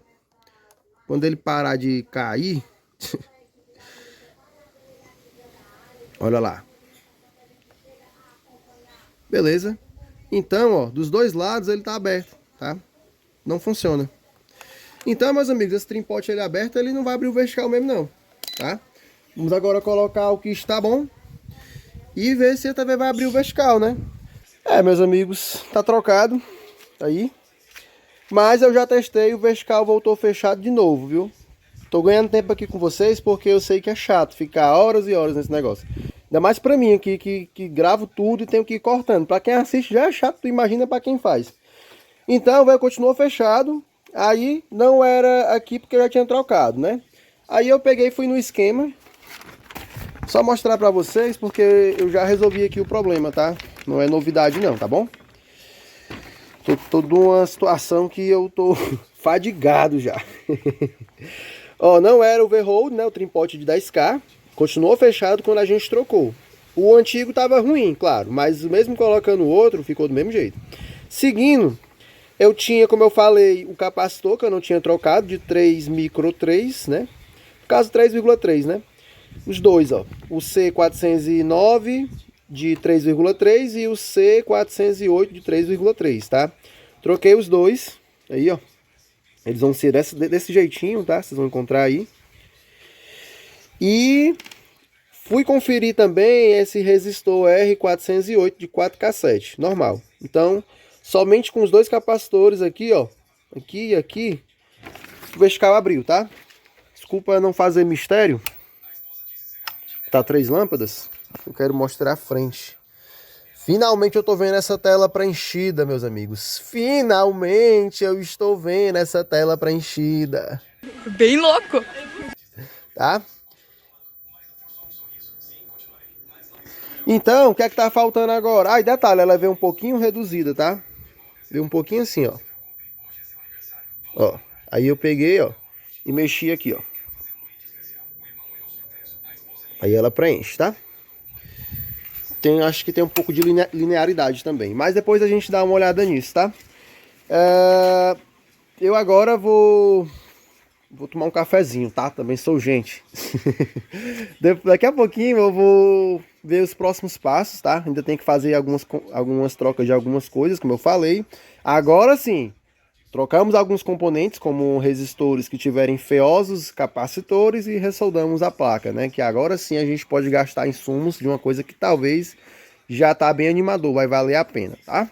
quando ele parar de cair, olha lá. Beleza? Então, ó, dos dois lados ele tá aberto, tá? Não funciona. Então, meus amigos, esse trimpote ele aberto, ele não vai abrir o vertical mesmo não, tá? Vamos agora colocar o que está bom e ver se a TV vai abrir o vertical, né? Meus amigos, tá trocado aí. Mas eu já testei, o vertical voltou fechado de novo, viu? Tô ganhando tempo aqui com vocês porque eu sei que é chato ficar horas e horas nesse negócio. Ainda mais pra mim aqui, que gravo tudo e tenho que ir cortando. Pra quem assiste já é chato, tu imagina pra quem faz. Então, velho, continuou fechado. Aí, não era aqui porque eu já tinha trocado, né? Aí eu peguei e fui no esquema. Só mostrar pra vocês porque eu já resolvi aqui o problema, tá? Não é novidade não, tá bom? Tô numa situação que eu tô fadigado já. Ó, não era o V-Hold, né? O trimpote de 10K. Continuou fechado quando a gente trocou. O antigo tava ruim, claro. Mas mesmo colocando o outro, ficou do mesmo jeito. Seguindo, eu tinha, como eu falei, o capacitor que eu não tinha trocado, de 3 micro 3, né? No caso, 3,3, né? Os dois, ó. O C409 de 3,3 e o C408 de 3,3, tá? Troquei os dois, aí ó, eles vão ser desse jeitinho, tá? Vocês vão encontrar aí. E fui conferir também esse resistor R408 de 4K7, normal. Então, somente com os dois capacitores aqui, ó, aqui e aqui, o vertical abriu, tá? Desculpa não fazer mistério. Tá 3 lâmpadas. Eu quero mostrar a frente. Finalmente eu tô vendo essa tela preenchida, meus amigos. Finalmente eu estou vendo essa tela preenchida. Bem louco. Tá? Então, o que é que tá faltando agora? Ah, e detalhe, ela veio um pouquinho reduzida, tá? Veio um pouquinho assim, ó. Ó. Aí eu peguei, ó, e mexi aqui, ó. Aí ela preenche, tá? Acho que tem um pouco de linearidade também. Mas depois a gente dá uma olhada nisso, tá? Eu agora vou tomar um cafezinho, tá? Também sou gente. Daqui a pouquinho eu vou ver os próximos passos, tá? Ainda tem que fazer algumas trocas de algumas coisas, como eu falei. Agora sim, trocamos alguns componentes, como resistores que tiverem feosos, capacitores, e ressoldamos a placa, né? Que agora sim a gente pode gastar insumos de uma coisa que talvez já tá bem animador, vai valer a pena, tá?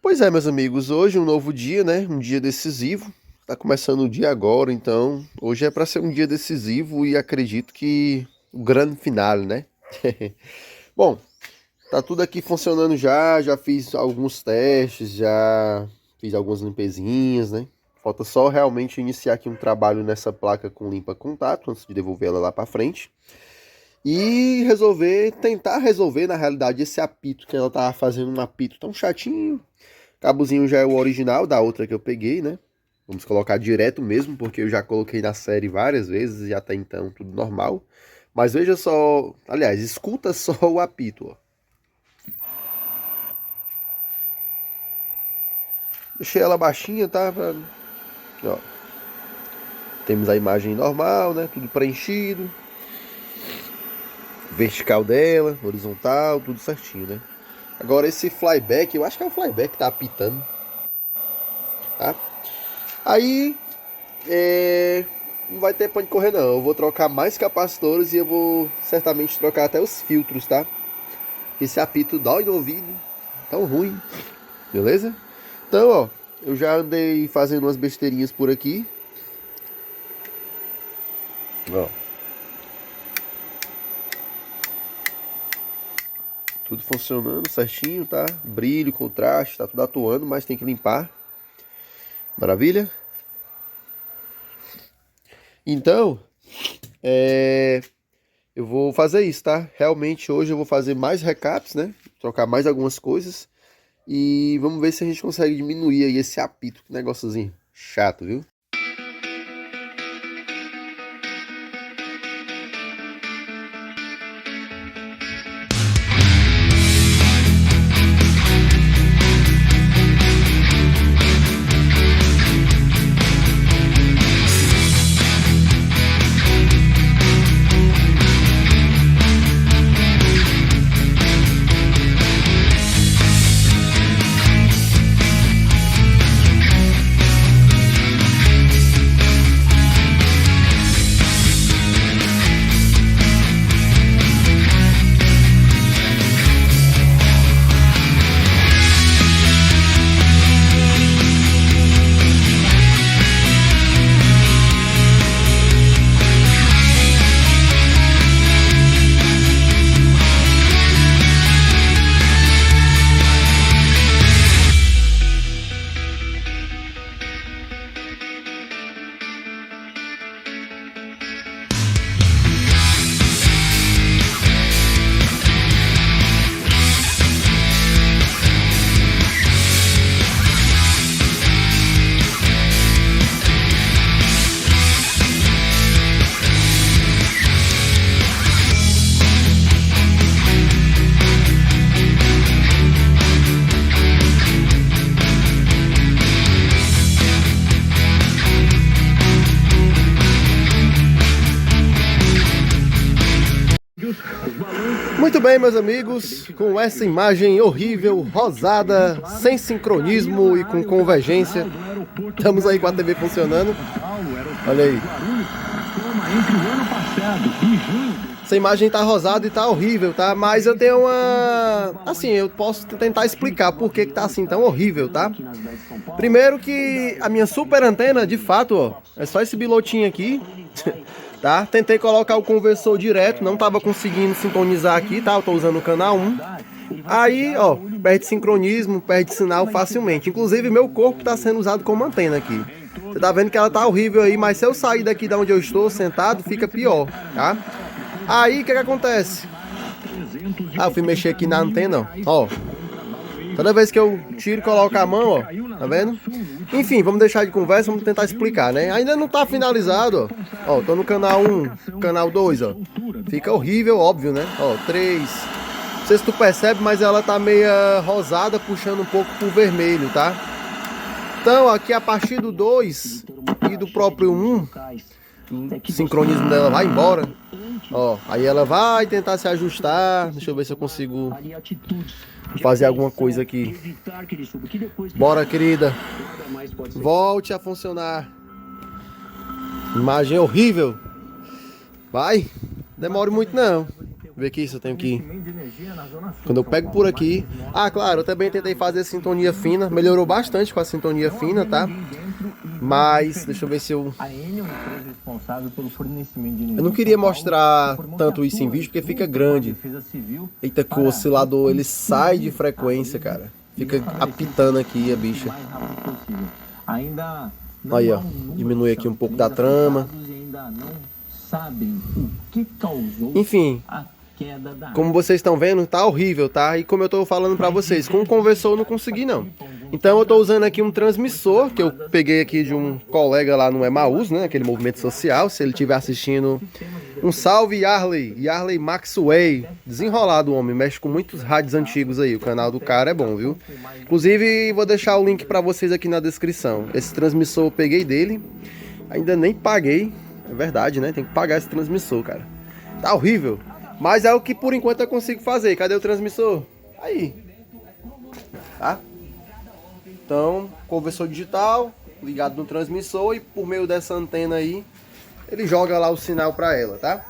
Pois é, meus amigos, hoje um novo dia, né? Um dia decisivo. Tá começando o dia agora, então hoje é para ser um dia decisivo e acredito que o grande finale, né? Bom, tá tudo aqui funcionando já fiz alguns testes, já fiz algumas limpezinhas, né? Falta só realmente iniciar aqui um trabalho nessa placa com limpa contato antes de devolver ela lá para frente. E tentar resolver na realidade esse apito, que ela tava fazendo um apito tão chatinho. O cabozinho já é o original da outra que eu peguei, né? Vamos colocar direto mesmo, porque eu já coloquei na série várias vezes e até então tudo normal. Mas veja só, aliás, escuta só o apito, ó. Deixei ela baixinha, tá? Ó. Temos a imagem normal, né? Tudo preenchido. Vertical dela, horizontal, tudo certinho, né? Agora esse flyback, eu acho que é o flyback que tá apitando. Tá? Aí, não vai ter pra onde correr não. Eu vou trocar mais capacitores e eu vou certamente trocar até os filtros, tá? Esse apito dói no ouvido, tão ruim. Beleza? Então, ó, eu já andei fazendo umas besteirinhas por aqui. Ó. Tudo funcionando certinho, tá? Brilho, contraste, tá tudo atuando, mas tem que limpar. Maravilha? Então, eu vou fazer isso, tá? Realmente hoje eu vou fazer mais recaps, né? Trocar mais algumas coisas. E vamos ver se a gente consegue diminuir aí esse apito. Que negóciozinho chato, viu? Muito bem, meus amigos, com essa imagem horrível, rosada, sem sincronismo e com convergência, estamos aí com a TV funcionando. Olha aí. Essa imagem tá rosada e tá horrível, tá? Mas eu tenho uma... Assim, eu posso tentar explicar por que tá assim tão horrível, tá? Primeiro que a minha super antena, de fato, ó, é só esse bilotinho aqui. Tá? Tentei colocar o conversor direto, não tava conseguindo sintonizar aqui, tá? Eu tô usando o canal 1. Aí, ó, perde sincronismo, perde sinal facilmente. Inclusive, meu corpo tá sendo usado como antena aqui. Você tá vendo que ela tá horrível aí, mas se eu sair daqui de onde eu estou sentado, fica pior, tá? Aí, o que acontece? Eu fui mexer aqui na antena, ó. Toda vez que eu tiro e coloco a mão, ó, tá vendo? Enfim, vamos deixar de conversa, vamos tentar explicar, né? Ainda não tá finalizado, ó. Tô no canal 1, canal 2, ó. Fica horrível, óbvio, né? Ó, 3. sei se tu percebe, mas ela tá meia rosada, puxando um pouco pro vermelho, tá? Então, aqui a partir do 2 e do próprio 1, o sincronismo dela vai embora. Ó, aí ela vai tentar se ajustar. Deixa eu ver se eu consigo fazer alguma coisa aqui. Bora, querida. Volte a funcionar. Imagem horrível. Vai. Demore muito não. Ver aqui se eu tenho que... Quando eu pego por aqui... Ah, claro, eu também tentei fazer sintonia fina. Melhorou bastante com a sintonia fina, tá? Mas, deixa eu ver se eu... Eu não queria mostrar tanto isso em vídeo, porque fica grande. Eita, que o oscilador, ele sai de frequência, cara. Fica apitando aqui a bicha. Aí, ó. Diminui aqui um pouco da trama. Enfim, como vocês estão vendo, tá horrível, tá? E como eu tô falando pra vocês, com o conversor eu não consegui não. Então eu tô usando aqui um transmissor, que eu peguei aqui de um colega lá no Emaús, né? Aquele movimento social, se ele estiver assistindo. Um salve, Yarley Maxway. Desenrolado o homem, mexe com muitos rádios antigos aí, o canal do cara é bom, viu? Inclusive, vou deixar o link pra vocês aqui na descrição. Esse transmissor eu peguei dele, ainda nem paguei, é verdade, né? Tem que pagar esse transmissor, cara. Tá horrível. Mas é o que por enquanto eu consigo fazer. Cadê o transmissor? Aí. Tá? Então, conversor digital, ligado no transmissor e por meio dessa antena aí, ele joga lá o sinal pra ela, tá?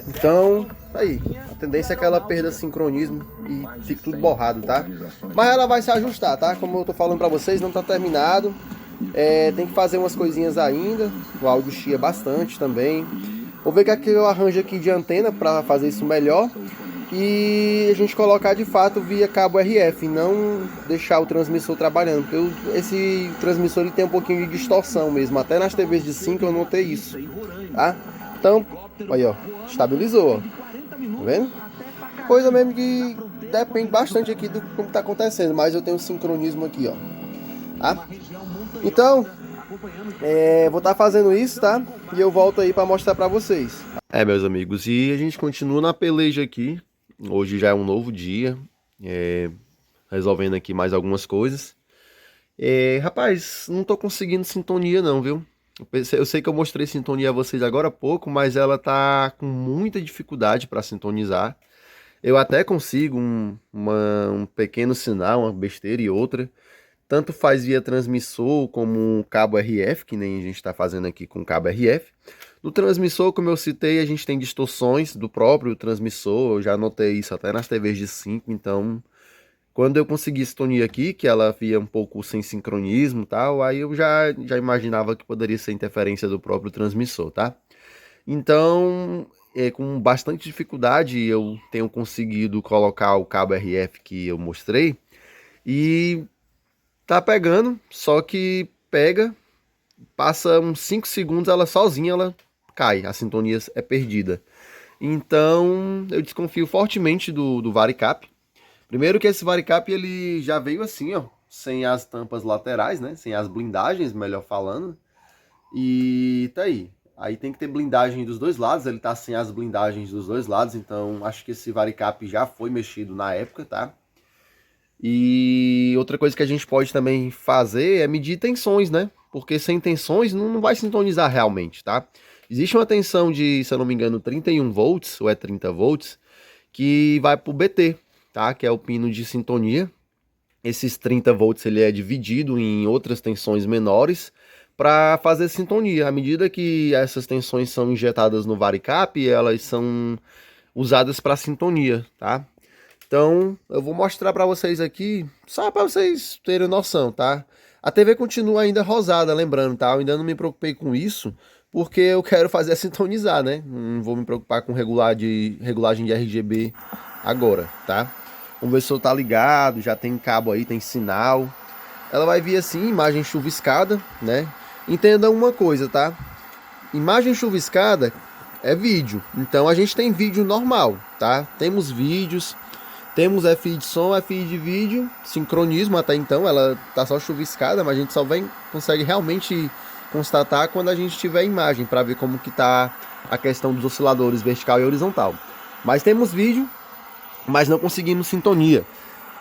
Então, aí. A tendência é que ela perda sincronismo e fique tudo borrado, tá? Mas ela vai se ajustar, tá? Como eu tô falando pra vocês, não tá terminado. Tem que fazer umas coisinhas ainda. O áudio chia bastante também. Vou ver o que eu arranjo aqui de antena para fazer isso melhor. E a gente colocar de fato via cabo RF, não deixar o transmissor trabalhando. Porque esse transmissor ele tem um pouquinho de distorção mesmo. Até nas TVs de 5 eu notei isso. Tá? Então, aí ó, estabilizou. Ó. Tá vendo? Coisa mesmo que depende bastante aqui do que está acontecendo. Mas eu tenho um sincronismo aqui, ó. Tá? Então, vou estar fazendo isso, tá? E eu volto aí para mostrar para vocês. Meus amigos, e a gente continua na peleja aqui. Hoje já é um novo dia, resolvendo aqui mais algumas coisas. Rapaz, não tô conseguindo sintonia não, viu? Eu sei que eu mostrei sintonia a vocês agora há pouco, mas ela tá com muita dificuldade para sintonizar. Eu até consigo um pequeno sinal, uma besteira e outra. Tanto faz via transmissor como cabo RF, que nem a gente está fazendo aqui com cabo RF. No transmissor, como eu citei, a gente tem distorções do próprio transmissor. Eu já notei isso até nas TVs de 5. Então, quando eu consegui sintonia aqui, que ela via um pouco sem sincronismo e tal, aí eu já imaginava que poderia ser interferência do próprio transmissor, tá? Então, com bastante dificuldade, eu tenho conseguido colocar o cabo RF que eu mostrei. E... tá pegando, só que pega, passa uns 5 segundos, ela sozinha ela cai, a sintonia é perdida. Então, eu desconfio fortemente do Varicap. Primeiro que esse Varicap, ele já veio assim, ó, sem as tampas laterais, né, sem as blindagens, melhor falando. E tá aí. Aí tem que ter blindagem dos dois lados, ele tá sem as blindagens dos dois lados, então acho que esse Varicap já foi mexido na época, tá? E outra coisa que a gente pode também fazer é medir tensões, né? Porque sem tensões não vai sintonizar realmente, tá? Existe uma tensão de, se eu não me engano, 31 volts, ou 30 volts, que vai pro BT, tá? Que é o pino de sintonia. Esses 30 volts ele é dividido em outras tensões menores para fazer sintonia. À medida que essas tensões são injetadas no Varicap, elas são usadas para sintonia, tá? Então, eu vou mostrar para vocês aqui, só para vocês terem noção, tá? A TV continua ainda rosada, lembrando, tá? Eu ainda não me preocupei com isso, porque eu quero fazer a sintonizar, né? Não vou me preocupar com regulagem de RGB agora, tá? Vamos ver se eu tá ligado, já tem cabo aí, tem sinal. Ela vai vir assim, imagem chuviscada, né? Entendam uma coisa, tá? Imagem chuviscada é vídeo, então a gente tem vídeo normal, tá? Temos vídeos... Temos FI de som, FI de vídeo, sincronismo até então, ela tá só chuviscada, mas a gente só consegue realmente constatar quando a gente tiver imagem, para ver como que tá a questão dos osciladores vertical e horizontal. Mas temos vídeo, mas não conseguimos sintonia.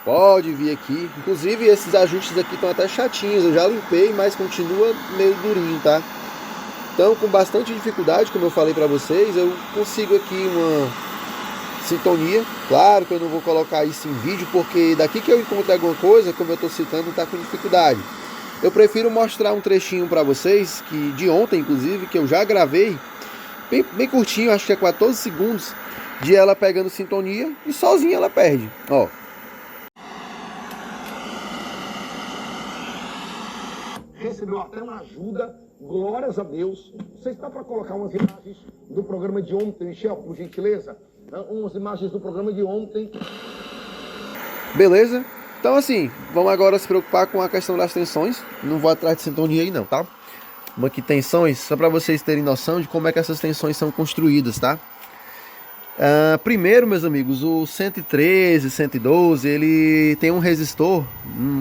Pode vir aqui, inclusive esses ajustes aqui estão até chatinhos, eu já limpei, mas continua meio durinho, tá? Então, com bastante dificuldade, como eu falei para vocês, eu consigo aqui uma sintonia. Claro que eu não vou colocar isso em vídeo, porque daqui que eu encontro alguma coisa, como eu estou citando, está com dificuldade. Eu prefiro mostrar um trechinho para vocês, que de ontem, inclusive, que eu já gravei, bem curtinho, acho que é 14 segundos, de ela pegando sintonia e sozinha ela perde, ó. Recebeu até uma ajuda, glórias a Deus. Você está para colocar umas imagens do programa de ontem, Michel, por gentileza? Umas imagens do programa de ontem. Beleza? Então assim, vamos agora se preocupar com a questão das tensões. Não vou atrás de sintonia aí não, tá? Vamos aqui tensões, só para vocês terem noção de como é que essas tensões são construídas, tá? Primeiro, meus amigos, o 113, 112, ele tem um resistor,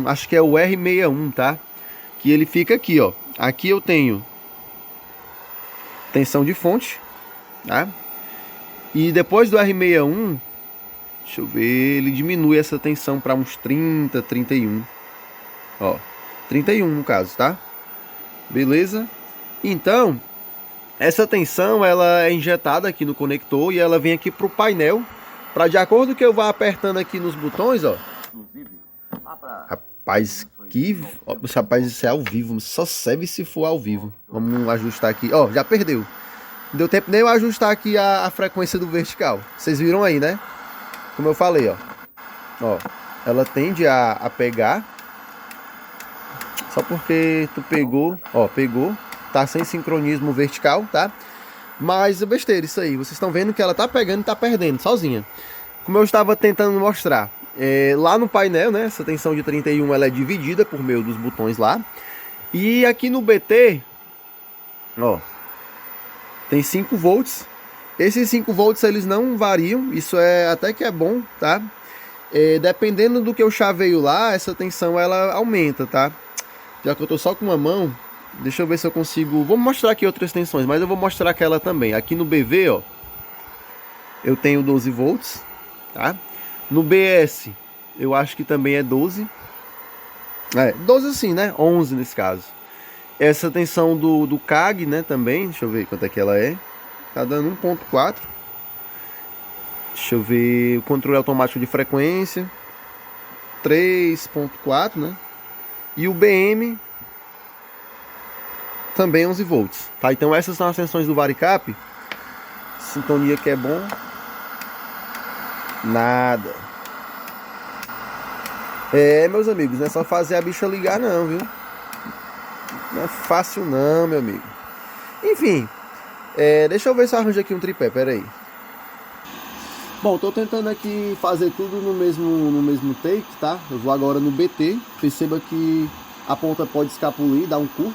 acho que é o R61, tá? Que ele fica aqui, ó. Aqui eu tenho tensão de fonte, tá? E depois do R61, deixa eu ver, ele diminui essa tensão para uns 30, 31. Ó, 31 no caso, tá? Beleza? Então, essa tensão ela é injetada aqui no conector e ela vem aqui pro painel, para de acordo com que eu vá apertando aqui nos botões, ó. Rapaz, rapaz, isso é ao vivo, só serve se for ao vivo. Vamos ajustar aqui, ó, já perdeu. Não deu tempo nem eu ajustar aqui a frequência do vertical. Vocês viram aí, né? Como eu falei, ó. Ó, ela tende a pegar. Só porque tu pegou, ó, pegou. Tá sem sincronismo vertical, tá? Mas é besteira isso aí. Vocês estão vendo que ela tá pegando e tá perdendo sozinha. Como eu estava tentando mostrar. Lá no painel, né, essa tensão de 31 ela é dividida por meio dos botões lá. E aqui no BT, ó, tem 5 volts. Esses 5 volts eles não variam, isso é até que é bom, tá? Dependendo do que eu chaveio lá, essa tensão ela aumenta, tá? Já que eu tô só com uma mão, deixa eu ver se eu consigo. Vou mostrar aqui outras tensões, mas eu vou mostrar aquela também. Aqui no BV, ó, eu tenho 12 volts, tá? No BS, eu acho que também é 12. 12 assim, né? 11 nesse caso. Essa tensão do CAG, né? Também, deixa eu ver quanto é que ela é. Tá dando 1.4. Deixa eu ver o controle automático de frequência. 3.4, né? E o BM também 11 volts. Tá? Então essas são as tensões do Varicap. Sintonia que é bom. Nada. Meus amigos, não é só fazer a bicha ligar não, viu? Não é fácil não, meu amigo. Enfim, deixa eu ver se eu arranjo aqui um tripé, pera aí. Bom, tô tentando aqui fazer tudo no mesmo take, tá? Eu vou agora no BT. Perceba que a ponta pode escapulir, dar um curto.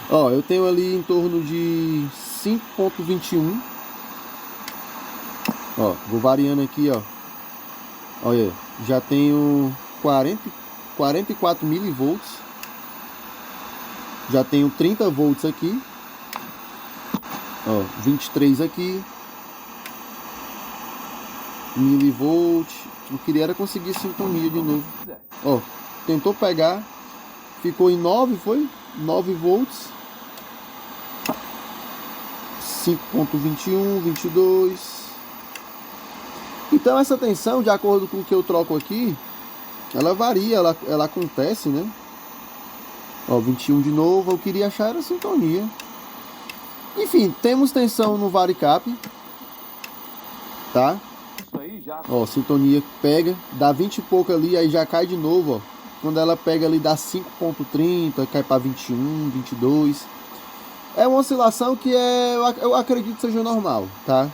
Ó, eu tenho ali em torno de 5.21. Ó, vou variando aqui, ó. Olha, já tenho 44 milivolts. Já tenho 30 volts aqui. Ó, 23 aqui. Milivolt. Eu queria era conseguir sintonia de novo. Ó, tentou pegar. Ficou em 9, foi? 9 volts. 5.21, 22. Então essa tensão, de acordo com o que eu troco aqui, ela varia, ela acontece, né? Ó, 21 de novo, eu queria achar era sintonia. Enfim, temos tensão no Varicap, tá? Ó, sintonia pega, dá 20 e pouco ali, aí já cai de novo, ó. Quando ela pega ali dá 5.30, cai para 21, 22. É uma oscilação que eu acredito que seja normal, tá?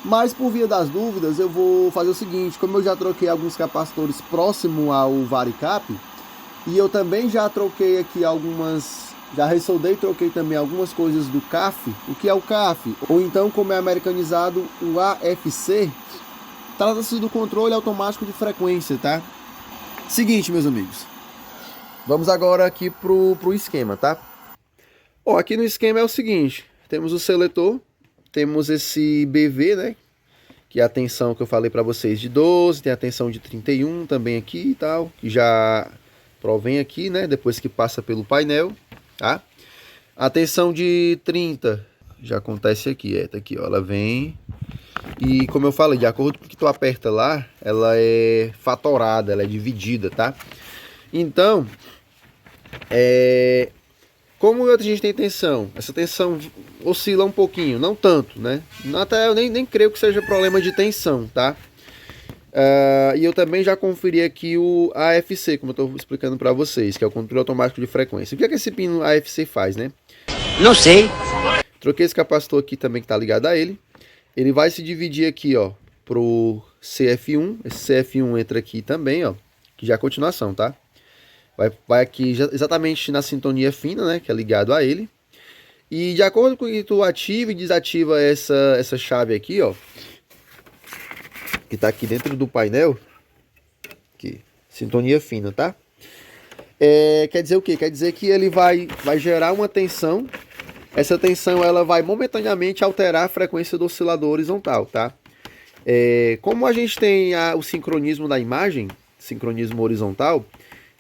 Mas por via das dúvidas, eu vou fazer o seguinte, como eu já troquei alguns capacitores próximo ao Varicap, e eu também já troquei aqui algumas, já ressoldei e troquei também algumas coisas do CAF. O que é o CAF? Ou então, como é americanizado, o AFC, trata-se do controle automático de frequência, tá? Seguinte, meus amigos, vamos agora aqui pro esquema, tá? Ó, aqui no esquema é o seguinte, temos o seletor, temos esse BV, né? Que é a tensão que eu falei para vocês de 12, tem a tensão de 31 também aqui e tal, que já provém aqui, né? Depois que passa pelo painel, tá? A tensão de 30 já acontece aqui, tá aqui, ó, ela vem e, como eu falei, de acordo com o que tu aperta lá, ela é fatorada, ela é dividida, tá? Então, como a gente tem tensão, essa tensão oscila um pouquinho, não tanto, né? Até eu nem creio que seja problema de tensão, tá? E eu também já conferi aqui o AFC, como eu estou explicando para vocês, que é o controle automático de frequência. O que é que esse pino AFC faz, né? Não sei. Troquei esse capacitor aqui também que está ligado a ele. Ele vai se dividir aqui, ó, pro CF1. Esse CF1 entra aqui também, ó, que já é a continuação, tá? Vai aqui exatamente na sintonia fina, né, que é ligado a ele. E de acordo com o que tu ativa e desativa essa chave aqui, ó, que tá aqui dentro do painel, aqui, sintonia fina, tá? Quer dizer o quê? Quer dizer que ele vai gerar uma tensão. Essa tensão ela vai momentaneamente alterar a frequência do oscilador horizontal, tá? Como a gente tem o sincronismo da imagem, sincronismo horizontal,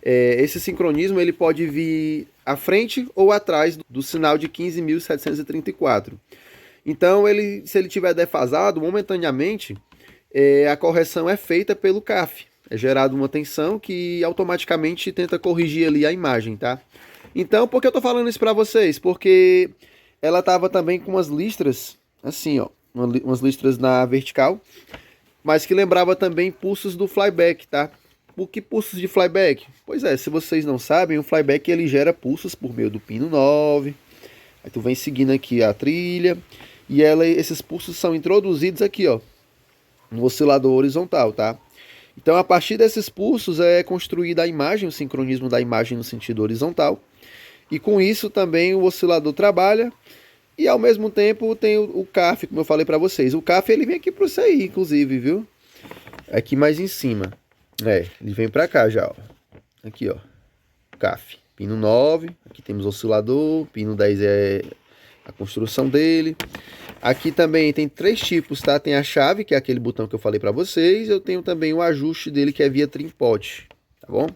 esse sincronismo ele pode vir à frente ou atrás do sinal de 15.734. Então, se ele tiver defasado, momentaneamente, a correção é feita pelo CAF. É gerada uma tensão que automaticamente tenta corrigir ali a imagem, tá? Então, por que eu tô falando isso para vocês? Porque ela tava também com umas listras, assim, ó, umas listras na vertical, mas que lembrava também pulsos do flyback, tá? Por que pulsos de flyback? Pois é, se vocês não sabem, o flyback ele gera pulsos por meio do pino 9. Aí tu vem seguindo aqui a trilha e esses pulsos são introduzidos aqui, ó, no oscilador horizontal, tá? Então, a partir desses pulsos é construída a imagem, o sincronismo da imagem no sentido horizontal. E com isso também o oscilador trabalha. E ao mesmo tempo tem o CAF, como eu falei para vocês. O CAF ele vem aqui para você aí, inclusive, viu? Aqui mais em cima. Ele vem para cá já, ó. Aqui, ó. CAF. Pino 9. Aqui temos o oscilador. Pino 10 é a construção dele. Aqui também tem 3 tipos, tá? Tem a chave, que é aquele botão que eu falei para vocês. Eu tenho também o ajuste dele, que é via trim-pot, tá bom?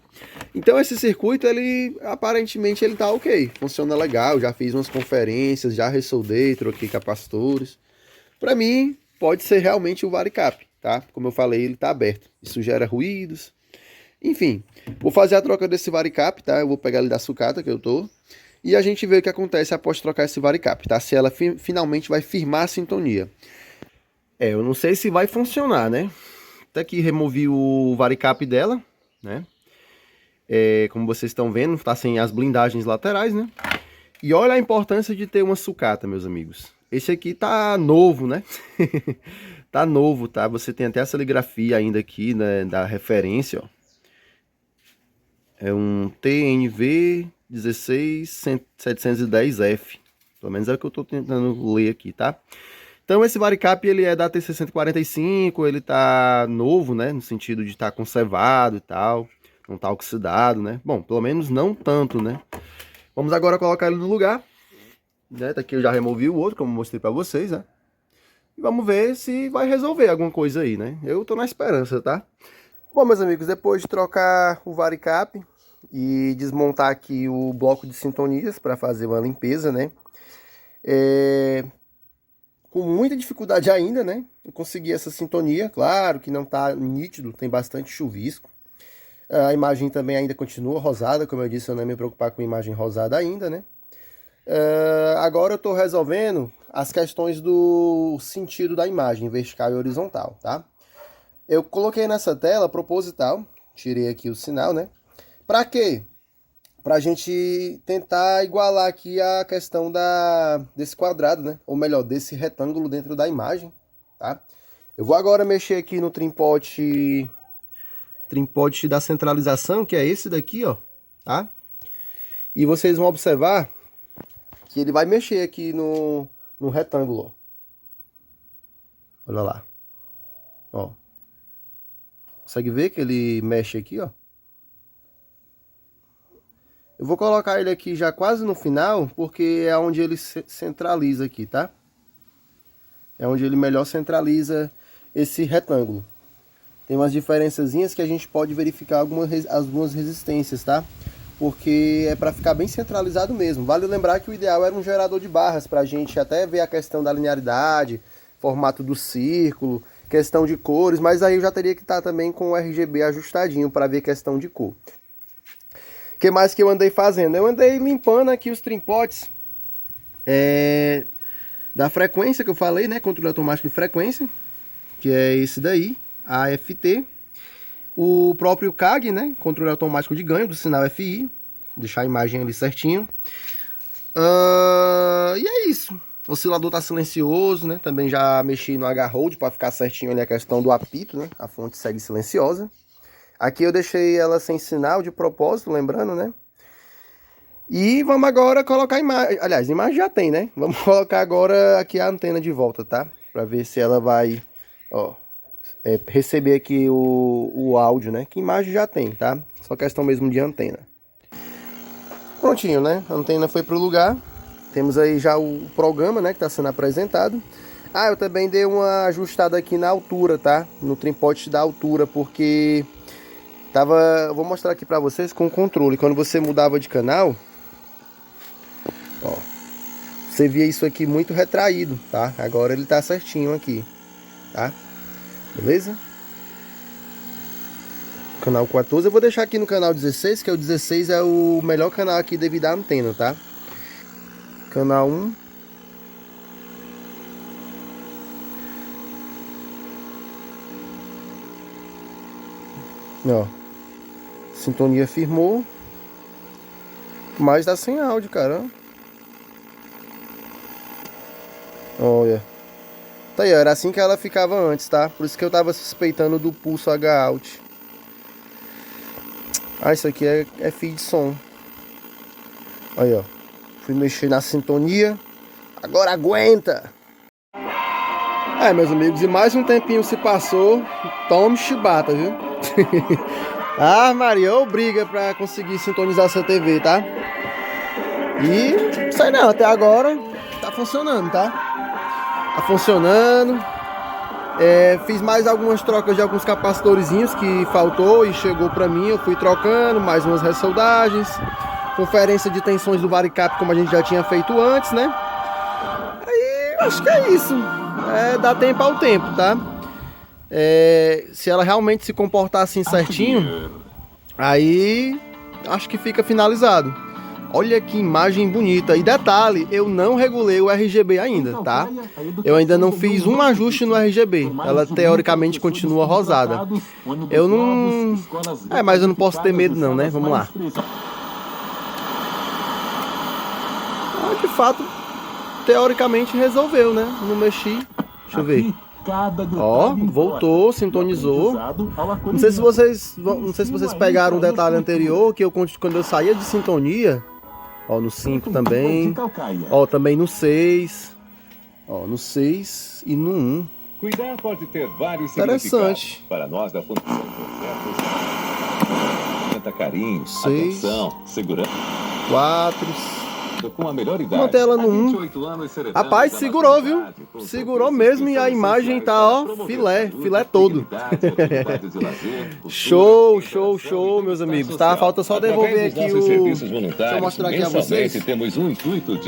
Então esse circuito, ele aparentemente ele tá ok. Funciona legal, já fiz umas conferências, já ressoldei, troquei capacitores. Para mim, pode ser realmente o varicap, tá? Como eu falei, ele tá aberto. Isso gera ruídos. Enfim, vou fazer a troca desse varicap, tá? Eu vou pegar ele da sucata que eu tô. E a gente vê o que acontece após trocar esse varicap, tá? Se ela finalmente vai firmar a sintonia. Eu não sei se vai funcionar, né? Até que removi o varicap dela, né? Como vocês estão vendo, tá sem as blindagens laterais, né? E olha a importância de ter uma sucata, meus amigos. Esse aqui tá novo, né? Tá novo, tá? Você tem até a serigrafia ainda aqui, né? Da referência, ó. É um TNV 16710F. Pelo menos é o que eu tô tentando ler aqui, tá? Então esse varicap ele é da TC145, ele tá novo, né? No sentido de estar conservado e tal. Não tá oxidado, né? Bom, pelo menos não tanto, né? Vamos agora colocar ele no lugar. Né? Tá aqui eu já removi o outro, como mostrei pra vocês, né? E vamos ver se vai resolver alguma coisa aí, né? Eu tô na esperança, tá? Bom, meus amigos, depois de trocar o varicap e desmontar aqui o bloco de sintonias para fazer uma limpeza, né? Com muita dificuldade ainda, né? Eu consegui essa sintonia, claro que não tá nítido, tem bastante chuvisco. A imagem também ainda continua rosada, como eu disse, eu não me preocupar com a imagem rosada ainda, né? Agora eu estou resolvendo as questões do sentido da imagem, vertical e horizontal, tá? Eu coloquei nessa tela proposital, tirei aqui o sinal, né? Para quê? Para a gente tentar igualar aqui a questão desse quadrado, né? Ou melhor, desse retângulo dentro da imagem, tá? Eu vou agora mexer aqui no trim-pot da centralização, que é esse daqui, ó, tá? E vocês vão observar que ele vai mexer aqui no retângulo, ó. Olha lá. Ó. Consegue ver que ele mexe aqui, ó? Eu vou colocar ele aqui já quase no final, porque é onde ele centraliza aqui, tá? É onde ele melhor centraliza esse retângulo. Tem umas diferençazinhas que a gente pode verificar algumas resistências, tá? Porque é para ficar bem centralizado mesmo. Vale lembrar que o ideal era um gerador de barras, para a gente até ver a questão da linearidade, formato do círculo, questão de cores, mas aí eu já teria que estar também com o RGB ajustadinho para ver questão de cor. O que mais que eu andei fazendo? Eu andei limpando aqui os trimpotes da frequência que eu falei, né? Controle automático de frequência, que é esse daí, AFT. O próprio CAG, né? Controle automático de ganho do sinal FI. Deixar a imagem ali certinho. E é isso. O oscilador tá silencioso, né? Também já mexi no H-Hold para ficar certinho ali a questão do apito, né? A fonte segue silenciosa. Aqui eu deixei ela sem sinal de propósito, lembrando, né? E vamos agora colocar a imagem. Aliás, a imagem já tem, né? Vamos colocar agora aqui a antena de volta, tá? Para ver se ela vai, ó, receber aqui o áudio, né? Que imagem já tem, tá? Só questão mesmo de antena. Prontinho, né? A antena foi pro lugar. Temos aí já o programa, né? Que está sendo apresentado. Eu também dei uma ajustada aqui na altura, tá? No tripote da altura, porque vou mostrar aqui para vocês com o controle. Quando você mudava de canal, ó, você via isso aqui muito retraído, tá? Agora ele tá certinho aqui, tá? Beleza? Canal 14, eu vou deixar aqui no canal 16, que o 16 é o melhor canal aqui devido à antena, tá? Canal 1. Ó. Sintonia firmou. Mas tá sem áudio, cara. Olha. Tá aí, ó, era assim que ela ficava antes, tá? Por isso que eu tava suspeitando do pulso H-Out. Isso aqui é fio de som. Aí, ó. Fui mexer na sintonia. Agora aguenta! Meus amigos, e mais um tempinho se passou. Tome chibata, viu? Maria, ou briga pra conseguir sintonizar essa TV, tá? E sei não, até agora tá funcionando, tá? Tá funcionando. Fiz mais algumas trocas de alguns capacitorzinhos que faltou e chegou pra mim. Eu fui trocando, mais umas ressoldagens. Conferência de tensões do varicap, como a gente já tinha feito antes, né? Aí, acho que é isso. Dá tempo ao tempo, tá? Se ela realmente se comportar assim certinho, aí acho que fica finalizado. Olha que imagem bonita. E detalhe, eu não regulei o RGB ainda, tá? Eu ainda não fiz um ajuste no RGB. Ela teoricamente continua rosada. Eu não... mas eu não posso ter medo não, né? Vamos lá. De fato, teoricamente resolveu, né? Não mexi. Deixa eu ver. Ó, voltou, sintonizou. Não sei se vocês pegaram o detalhe anterior, que quando eu saía de sintonia, ó, no 5 também. Ó, também no 6. Ó, no 6 e no 1. Cuidar pode ter vários interessante. Para nós da Fundação Projetos, carinho, 6, atenção, segurança. 4. Com a melhor idade. Manter ela no 1. Rapaz, segurou, viu? Segurou mesmo e a imagem tá, ó, filé todo. Show, meus amigos. Tá, falta só devolver aqui o... Deixa eu mostrar aqui a vocês.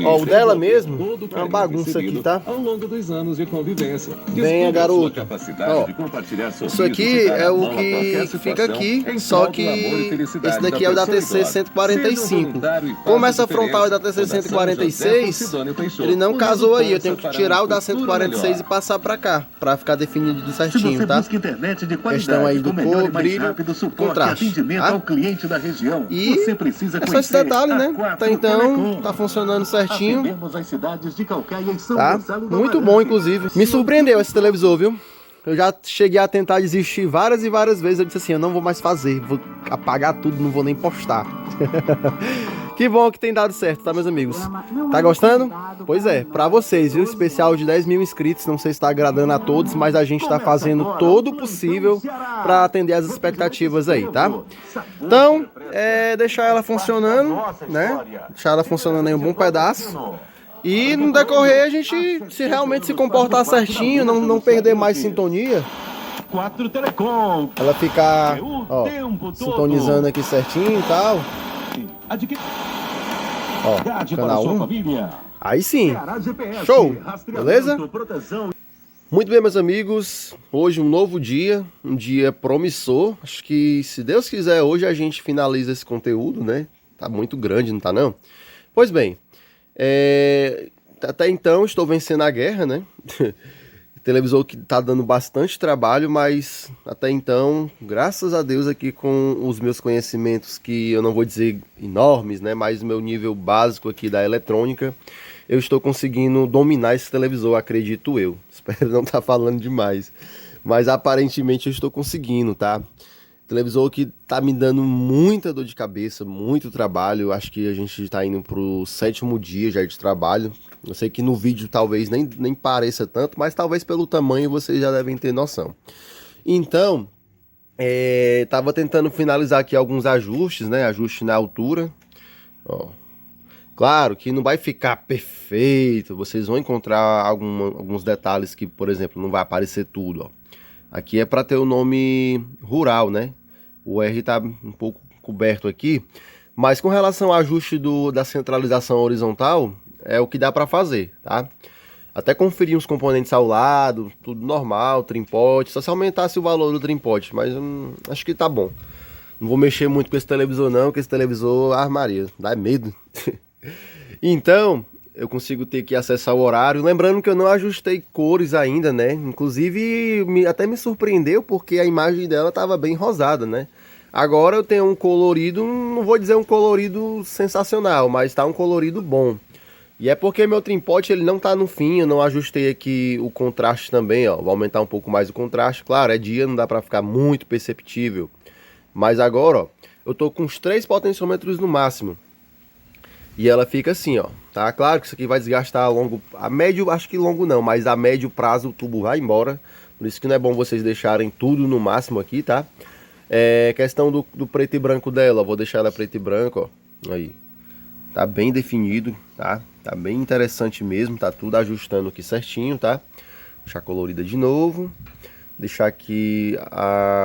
Ó, o dela mesmo é uma bagunça aqui, tá? Ao longo dos anos de convivência. Venha, garoto. Ó, isso aqui é o que fica aqui, só que esse daqui é o da TC-145. Como essa frontal é da TC 146, ele não casou aí. Eu tenho que tirar o da 146 e passar pra cá, pra ficar definido certinho, tá? Questão aí do cor, brilho, contraste, tá? E é só esse detalhe, né? Até então, tá funcionando certinho, tá? Muito bom, inclusive. Me surpreendeu esse televisor, viu? Eu já cheguei a tentar desistir várias e várias vezes. Eu disse assim, eu não vou mais fazer, vou apagar tudo, não vou nem postar. Que bom que tem dado certo, tá, meus amigos? Tá gostando? Pois é, pra vocês, viu? Especial de 10 mil inscritos, não sei se tá agradando a todos, mas a gente tá fazendo todo o possível pra atender as expectativas aí, tá? Então, deixar ela funcionando, né? Deixar ela funcionando aí um bom pedaço. E no decorrer a gente, se realmente se comportar certinho, não perder mais sintonia, 4 Telecom. ela ficar, ó, sintonizando aqui certinho e tal. Ó, canal 1. Aí sim. Show! Beleza? Muito bem, meus amigos. Hoje um novo dia, um dia promissor. Acho que, se Deus quiser, hoje a gente finaliza esse conteúdo, né? Tá muito grande, não tá não? Pois bem, até então estou vencendo a guerra, né? Televisor que tá dando bastante trabalho, mas até então, graças a Deus aqui com os meus conhecimentos, que eu não vou dizer enormes, né? Mas o meu nível básico aqui da eletrônica, eu estou conseguindo dominar esse televisor, acredito eu. Espero não estar falando demais, mas aparentemente eu estou conseguindo, tá? Televisor que tá me dando muita dor de cabeça, muito trabalho. Acho que a gente tá indo pro 7º dia já de trabalho. Eu sei que no vídeo talvez nem pareça tanto, mas talvez pelo tamanho vocês já devem ter noção. Então, tava tentando finalizar aqui alguns ajustes, né? Ajuste na altura. Ó. Claro que não vai ficar perfeito. Vocês vão encontrar alguns detalhes que, por exemplo, não vai aparecer tudo, ó. Aqui é para ter o nome rural, né? O R tá um pouco coberto aqui, mas com relação ao ajuste da centralização horizontal, é o que dá para fazer, tá? Até conferir os componentes ao lado, tudo normal, trimpote, só se aumentasse o valor do trimpote, mas acho que tá bom. Não vou mexer muito com esse televisor não, porque esse televisor, armaria, dá medo. Então, eu consigo ter que acessar o horário, lembrando que eu não ajustei cores ainda, né? Inclusive, até me surpreendeu porque a imagem dela estava bem rosada, né? Agora eu tenho um colorido, não vou dizer um colorido sensacional, mas tá um colorido bom. E é porque meu trimpote ele não tá no fim, eu não ajustei aqui o contraste também, ó. Vou aumentar um pouco mais o contraste, claro, é dia, não dá pra ficar muito perceptível. Mas agora, ó, eu tô com os 3 potenciômetros no máximo. E ela fica assim, ó, tá? Claro que isso aqui vai desgastar a médio, acho que longo não, mas a médio prazo o tubo vai embora. Por isso que não é bom vocês deixarem tudo no máximo aqui, tá? Questão do preto e branco dela, ó, vou deixar ela preto e branco, ó. Aí. Tá bem definido, tá? Tá bem interessante mesmo, tá tudo ajustando aqui certinho, tá? Deixar colorida de novo. Deixar aqui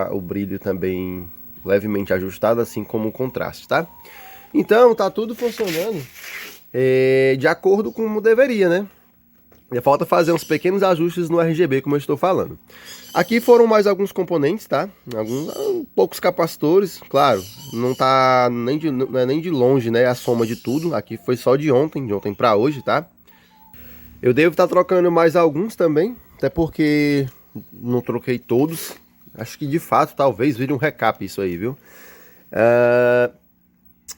o brilho também levemente ajustado, assim como o contraste, tá? Então, tá tudo funcionando de acordo com como deveria, né? Falta fazer uns pequenos ajustes no RGB, como eu estou falando. Aqui foram mais alguns componentes, tá? Poucos capacitores, claro, não tá não é nem de longe, né? A soma de tudo. Aqui foi só de ontem para hoje, tá? Eu devo estar trocando mais alguns também, até porque não troquei todos. Acho que de fato, talvez vire um recap isso aí, viu?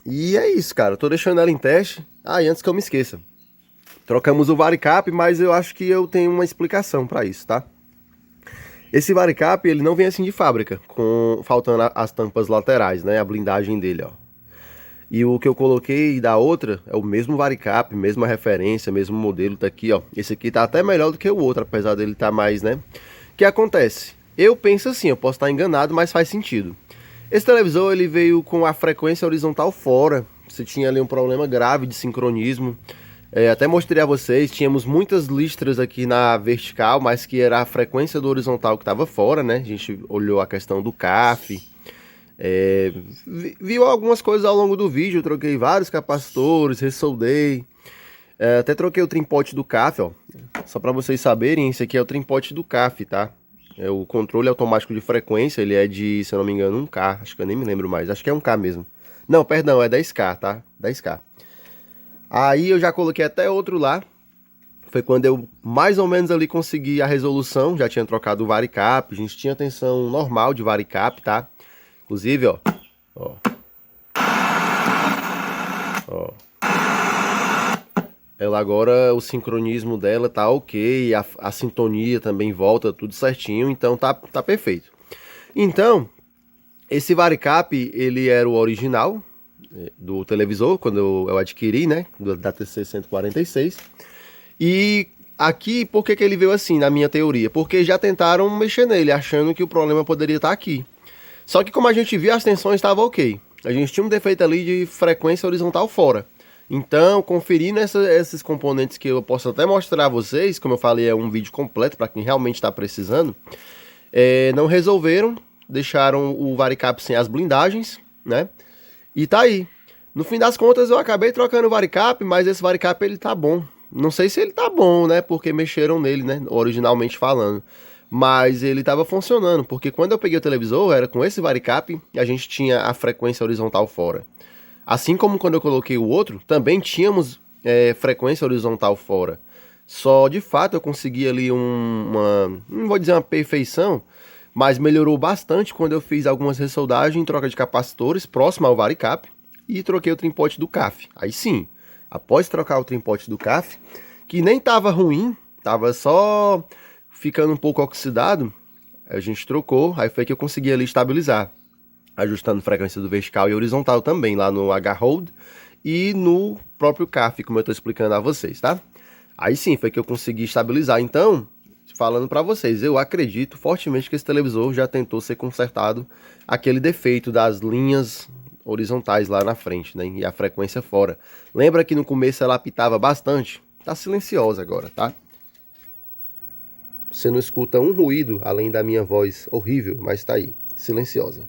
E é isso, cara. Eu tô deixando ela em teste. E antes que eu me esqueça. Trocamos o varicap, mas eu acho que eu tenho uma explicação para isso, tá? Esse varicap, ele não vem assim de fábrica, faltando as tampas laterais, né? A blindagem dele, ó. E o que eu coloquei da outra é o mesmo varicap, mesma referência, mesmo modelo, tá aqui, ó. Esse aqui tá até melhor do que o outro, apesar dele tá mais, né? O que acontece? Eu penso assim, eu posso estar enganado, mas faz sentido. Esse televisor, ele veio com a frequência horizontal fora. Você tinha ali um problema grave de sincronismo. Até mostrei a vocês, tínhamos muitas listras aqui na vertical, mas que era a frequência do horizontal que estava fora, né? A gente olhou a questão do CAF, viu algumas coisas ao longo do vídeo, eu troquei vários capacitores, ressoldei, até troquei o trimpote do CAF, ó. Só para vocês saberem, esse aqui é o trimpote do CAF, tá? É o controle automático de frequência, ele é de, se eu não me engano, 1K, acho que eu nem me lembro mais, acho que é 1K mesmo. Não, perdão, é 10K, tá? 10K. Aí eu já coloquei até outro lá. Foi quando eu mais ou menos ali consegui a resolução. Já tinha trocado o varicap. A gente tinha tensão normal de varicap, tá? Inclusive, ó. Ela agora, o sincronismo dela tá ok. A sintonia também volta tudo certinho. Então tá perfeito. Então, esse varicap, ele era o original do televisor, quando eu adquiri, né, da TC146. E aqui, por que ele veio assim, na minha teoria? Porque já tentaram mexer nele, achando que o problema poderia estar aqui. Só que como a gente viu, as tensões estavam ok. A gente tinha um defeito ali de frequência horizontal fora. Então, conferindo esses componentes que eu posso até mostrar a vocês, como eu falei, é um vídeo completo para quem realmente está precisando, não resolveram, deixaram o varicap sem as blindagens, né? E tá aí. No fim das contas, eu acabei trocando o varicap, mas esse varicap ele tá bom. Não sei se ele tá bom, né? Porque mexeram nele, né? Originalmente falando. Mas ele tava funcionando, porque quando eu peguei o televisor, era com esse varicap e a gente tinha a frequência horizontal fora. Assim como quando eu coloquei o outro, também tínhamos frequência horizontal fora. Só, de fato, eu consegui ali não vou dizer uma perfeição, mas melhorou bastante quando eu fiz algumas ressoldagens em troca de capacitores próximo ao varicap e troquei o trimpote do CAF. Aí sim, após trocar o trimpote do CAF, que nem estava ruim, estava só ficando um pouco oxidado, a gente trocou, aí foi que eu consegui ali estabilizar, ajustando frequência do vertical e horizontal também, lá no H-Hold e no próprio CAF, como eu estou explicando a vocês, tá? Aí sim, foi que eu consegui estabilizar. Então, falando para vocês, eu acredito fortemente que esse televisor já tentou ser consertado aquele defeito das linhas horizontais lá na frente, né? E a frequência fora. Lembra que no começo ela apitava bastante? Tá silenciosa agora, tá? Você não escuta um ruído além da minha voz horrível, mas tá aí, silenciosa.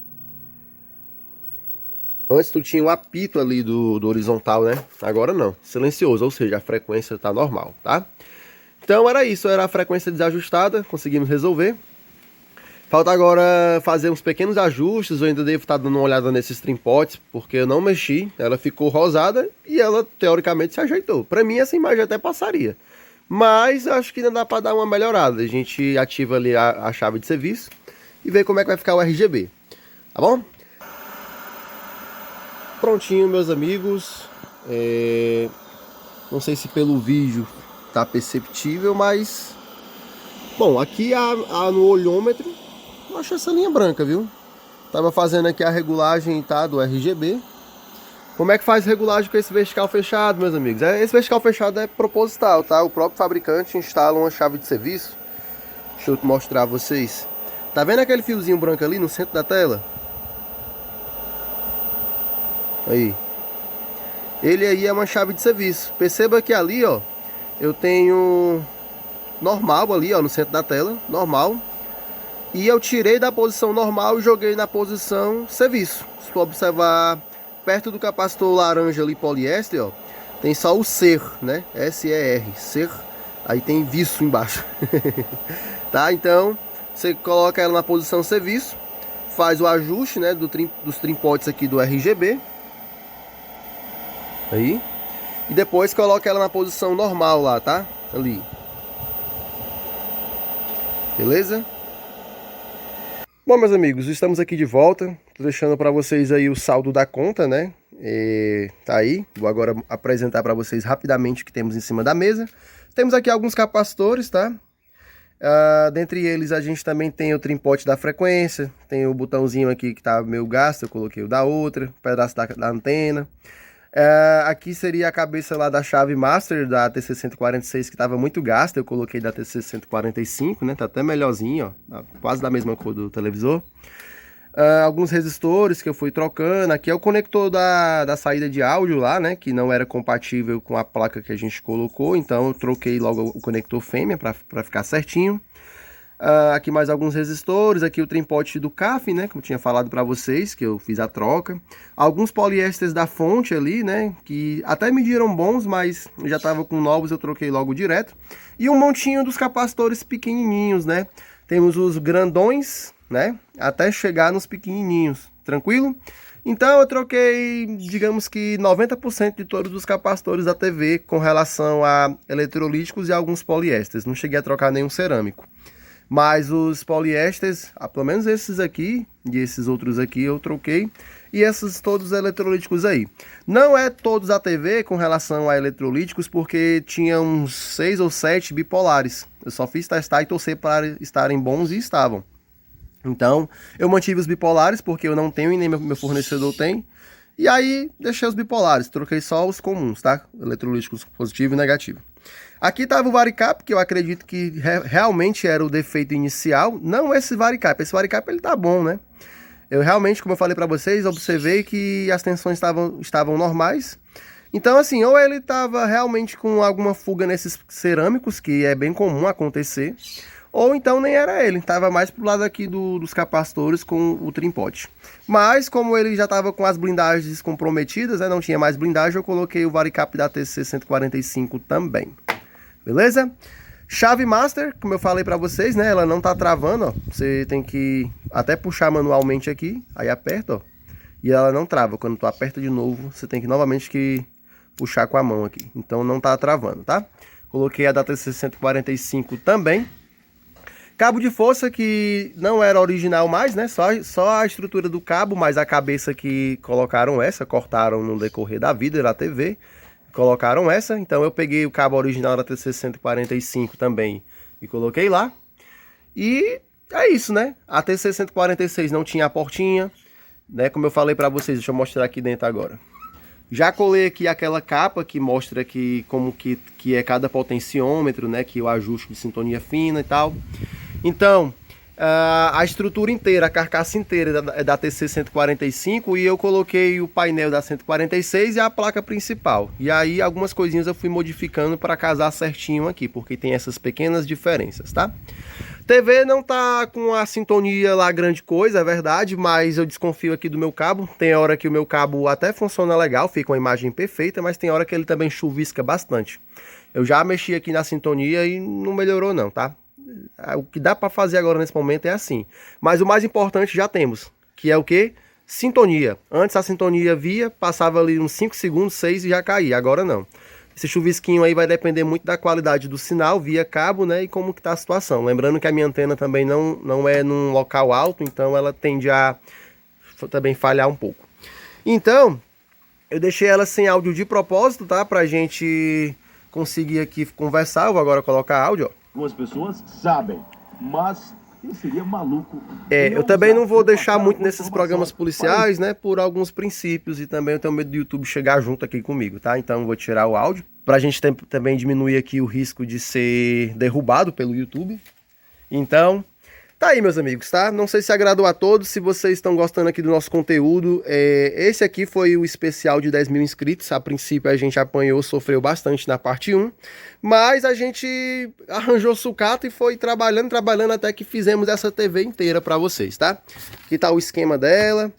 Antes tu tinha um apito ali do horizontal, né? Agora não, silencioso, ou seja, a frequência tá normal, tá? Então era isso, era a frequência desajustada, conseguimos resolver. Falta agora fazer uns pequenos ajustes, eu ainda devo estar dando uma olhada nesses trimpotes, porque eu não mexi, ela ficou rosada e ela teoricamente se ajeitou. Para mim essa imagem até passaria, mas acho que ainda dá para dar uma melhorada. A gente ativa ali a chave de serviço e vê como é que vai ficar o RGB, tá bom? Prontinho, meus amigos, não sei se pelo vídeo tá perceptível, mas bom, aqui no olhômetro eu acho essa linha branca, viu? Tava fazendo aqui a regulagem, tá, do RGB. Como é que faz regulagem com esse vertical fechado, meus amigos? Esse vertical fechado é proposital, tá? O próprio fabricante instala uma chave de serviço. Deixa eu mostrar a vocês. Tá vendo aquele fiozinho branco ali no centro da tela? Aí. Ele aí é uma chave de serviço. Perceba que ali, ó, eu tenho normal ali, ó, no centro da tela, normal. E eu tirei da posição normal e joguei na posição serviço. Se tu observar perto do capacitor laranja ali, poliéster, ó, tem só o SER, né? S-E-R, SER. Aí tem viço embaixo. Tá? Então, você coloca ela na posição serviço, faz o ajuste, né, dos trimpotes aqui do RGB. Aí. E depois coloca ela na posição normal lá, tá? Ali. Beleza? Bom, meus amigos, estamos aqui de volta. Tô deixando para vocês aí o saldo da conta, né? Tá aí. Vou agora apresentar para vocês rapidamente o que temos em cima da mesa. Temos aqui alguns capacitores, tá? Dentre eles a gente também tem o trimpote da frequência. Tem o botãozinho aqui que tá meio gasto, eu coloquei o da outra. Pedaço da antena. Aqui seria a cabeça lá da chave master da TC146 que estava muito gasta, eu coloquei da TC145, né? Tá até melhorzinho, ó, quase da mesma cor do televisor. Alguns resistores que eu fui trocando. Aqui é o conector da saída de áudio lá, né? Que não era compatível com a placa que a gente colocou, então eu troquei logo o conector fêmea para ficar certinho. Aqui mais alguns resistores, aqui o trimpote do CAF, né, como eu tinha falado para vocês, que eu fiz a troca. Alguns poliésteres da fonte ali, né, que até mediram bons, mas já tava com novos, eu troquei logo direto. E um montinho dos capacitores pequenininhos, né. Temos os grandões, né, até chegar nos pequenininhos, tranquilo? Então eu troquei, digamos que 90% de todos os capacitores da TV com relação a eletrolíticos e alguns poliésteres. Não cheguei a trocar nenhum cerâmico. Mas os poliésteres, pelo menos esses aqui e esses outros aqui eu troquei. E esses todos eletrolíticos aí. Não é todos a TV com relação a eletrolíticos, porque tinha uns 6 ou 7 bipolares. Eu só fiz testar e torcer para estarem bons e estavam. Então eu mantive os bipolares porque eu não tenho e nem meu fornecedor tem. E aí deixei os bipolares, troquei só os comuns, tá? Eletrolíticos positivo e negativo. Aqui estava o varicap, que eu acredito que realmente era o defeito inicial. Não esse varicap ele tá bom, né? Eu realmente, como eu falei para vocês, observei que as tensões estavam normais. Então, assim, ou ele estava realmente com alguma fuga nesses cerâmicos, que é bem comum acontecer, ou então nem era ele, estava mais pro lado aqui dos capacitores com o trimpote. Mas, como ele já estava com as blindagens comprometidas, né, não tinha mais blindagem, eu coloquei o varicap da TC145 também. Beleza? Chave master, como eu falei para vocês, né, ela não tá travando, ó. Você tem que até puxar manualmente aqui, aí aperta, ó. E ela não trava. Quando tu aperta de novo, você tem que novamente puxar com a mão aqui. Então não tá travando, tá? Coloquei a da TC145 também. Cabo de força que não era original mais, né? Só a estrutura do cabo, mas a cabeça que colocaram essa, cortaram no decorrer da vida da TV. Colocaram essa, então eu peguei o cabo original da TC145 também e coloquei lá. E é isso, né? A TC146 não tinha a portinha, né? Como eu falei para vocês, deixa eu mostrar aqui dentro agora. Já colei aqui aquela capa que mostra que como que é cada potenciômetro, né? Que o ajuste de sintonia fina e tal. Então, a estrutura inteira, a carcaça inteira é da TC145 e eu coloquei o painel da 146 e a placa principal. E aí algumas coisinhas eu fui modificando para casar certinho aqui, porque tem essas pequenas diferenças, tá? TV não tá com a sintonia lá grande coisa, é verdade, mas eu desconfio aqui do meu cabo. Tem hora que o meu cabo até funciona legal, fica uma imagem perfeita, mas tem hora que ele também chuvisca bastante. Eu já mexi aqui na sintonia e não melhorou não, tá? O que dá para fazer agora nesse momento é assim. Mas o mais importante já temos, que é o que? Sintonia. Antes a sintonia via, passava ali uns 5 segundos, 6 e já caía. Agora não. Esse chuvisquinho aí vai depender muito da qualidade do sinal via cabo, né? E como que tá a situação. Lembrando que a minha antena também não é num local alto, então ela tende a também falhar um pouco. Então, eu deixei ela sem áudio de propósito, tá? Pra gente conseguir aqui conversar. Eu vou agora colocar áudio, ó. Algumas pessoas sabem, mas quem seria maluco? Eu também não vou deixar muito nesses programas policiais, né? Por alguns princípios e também eu tenho medo do YouTube chegar junto aqui comigo, tá? Então eu vou tirar o áudio pra gente também diminuir aqui o risco de ser derrubado pelo YouTube. Então, tá aí, meus amigos, tá? Não sei se agradou a todos, se vocês estão gostando aqui do nosso conteúdo. Esse aqui foi o especial de 10 mil inscritos. A princípio a gente apanhou, sofreu bastante na parte 1. Mas a gente arranjou sucata e foi trabalhando até que fizemos essa TV inteira para vocês, tá? Aqui tá o esquema dela.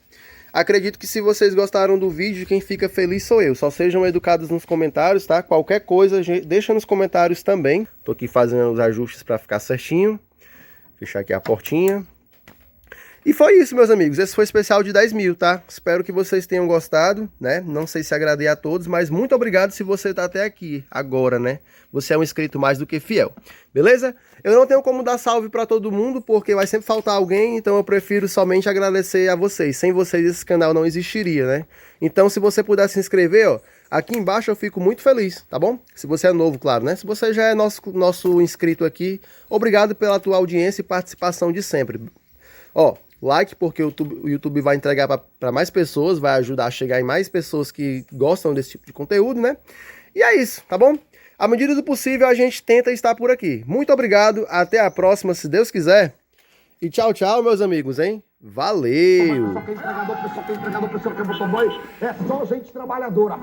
Acredito que se vocês gostaram do vídeo, quem fica feliz sou eu. Só sejam educados nos comentários, tá? Qualquer coisa, deixa nos comentários também. Tô aqui fazendo os ajustes para ficar certinho. Fechar aqui a portinha. E foi isso, meus amigos. Esse foi o especial de 10 mil, tá? Espero que vocês tenham gostado, né? Não sei se agradei a todos, mas muito obrigado se você tá até aqui agora, né? Você é um inscrito mais do que fiel, beleza? Eu não tenho como dar salve pra todo mundo, porque vai sempre faltar alguém, então eu prefiro somente agradecer a vocês. Sem vocês esse canal não existiria, né? Então se você puder se inscrever, ó, aqui embaixo eu fico muito feliz, tá bom? Se você é novo, claro, né? Se você já é nosso inscrito aqui, obrigado pela tua audiência e participação de sempre. Ó, like, porque o YouTube vai entregar para mais pessoas, vai ajudar a chegar em mais pessoas que gostam desse tipo de conteúdo, né? E é isso, tá bom? À medida do possível, a gente tenta estar por aqui. Muito obrigado, até a próxima, se Deus quiser. E tchau, tchau, meus amigos, hein? Valeu! Pessoal que é entregador, pessoal que é motoboy, é só gente trabalhadora.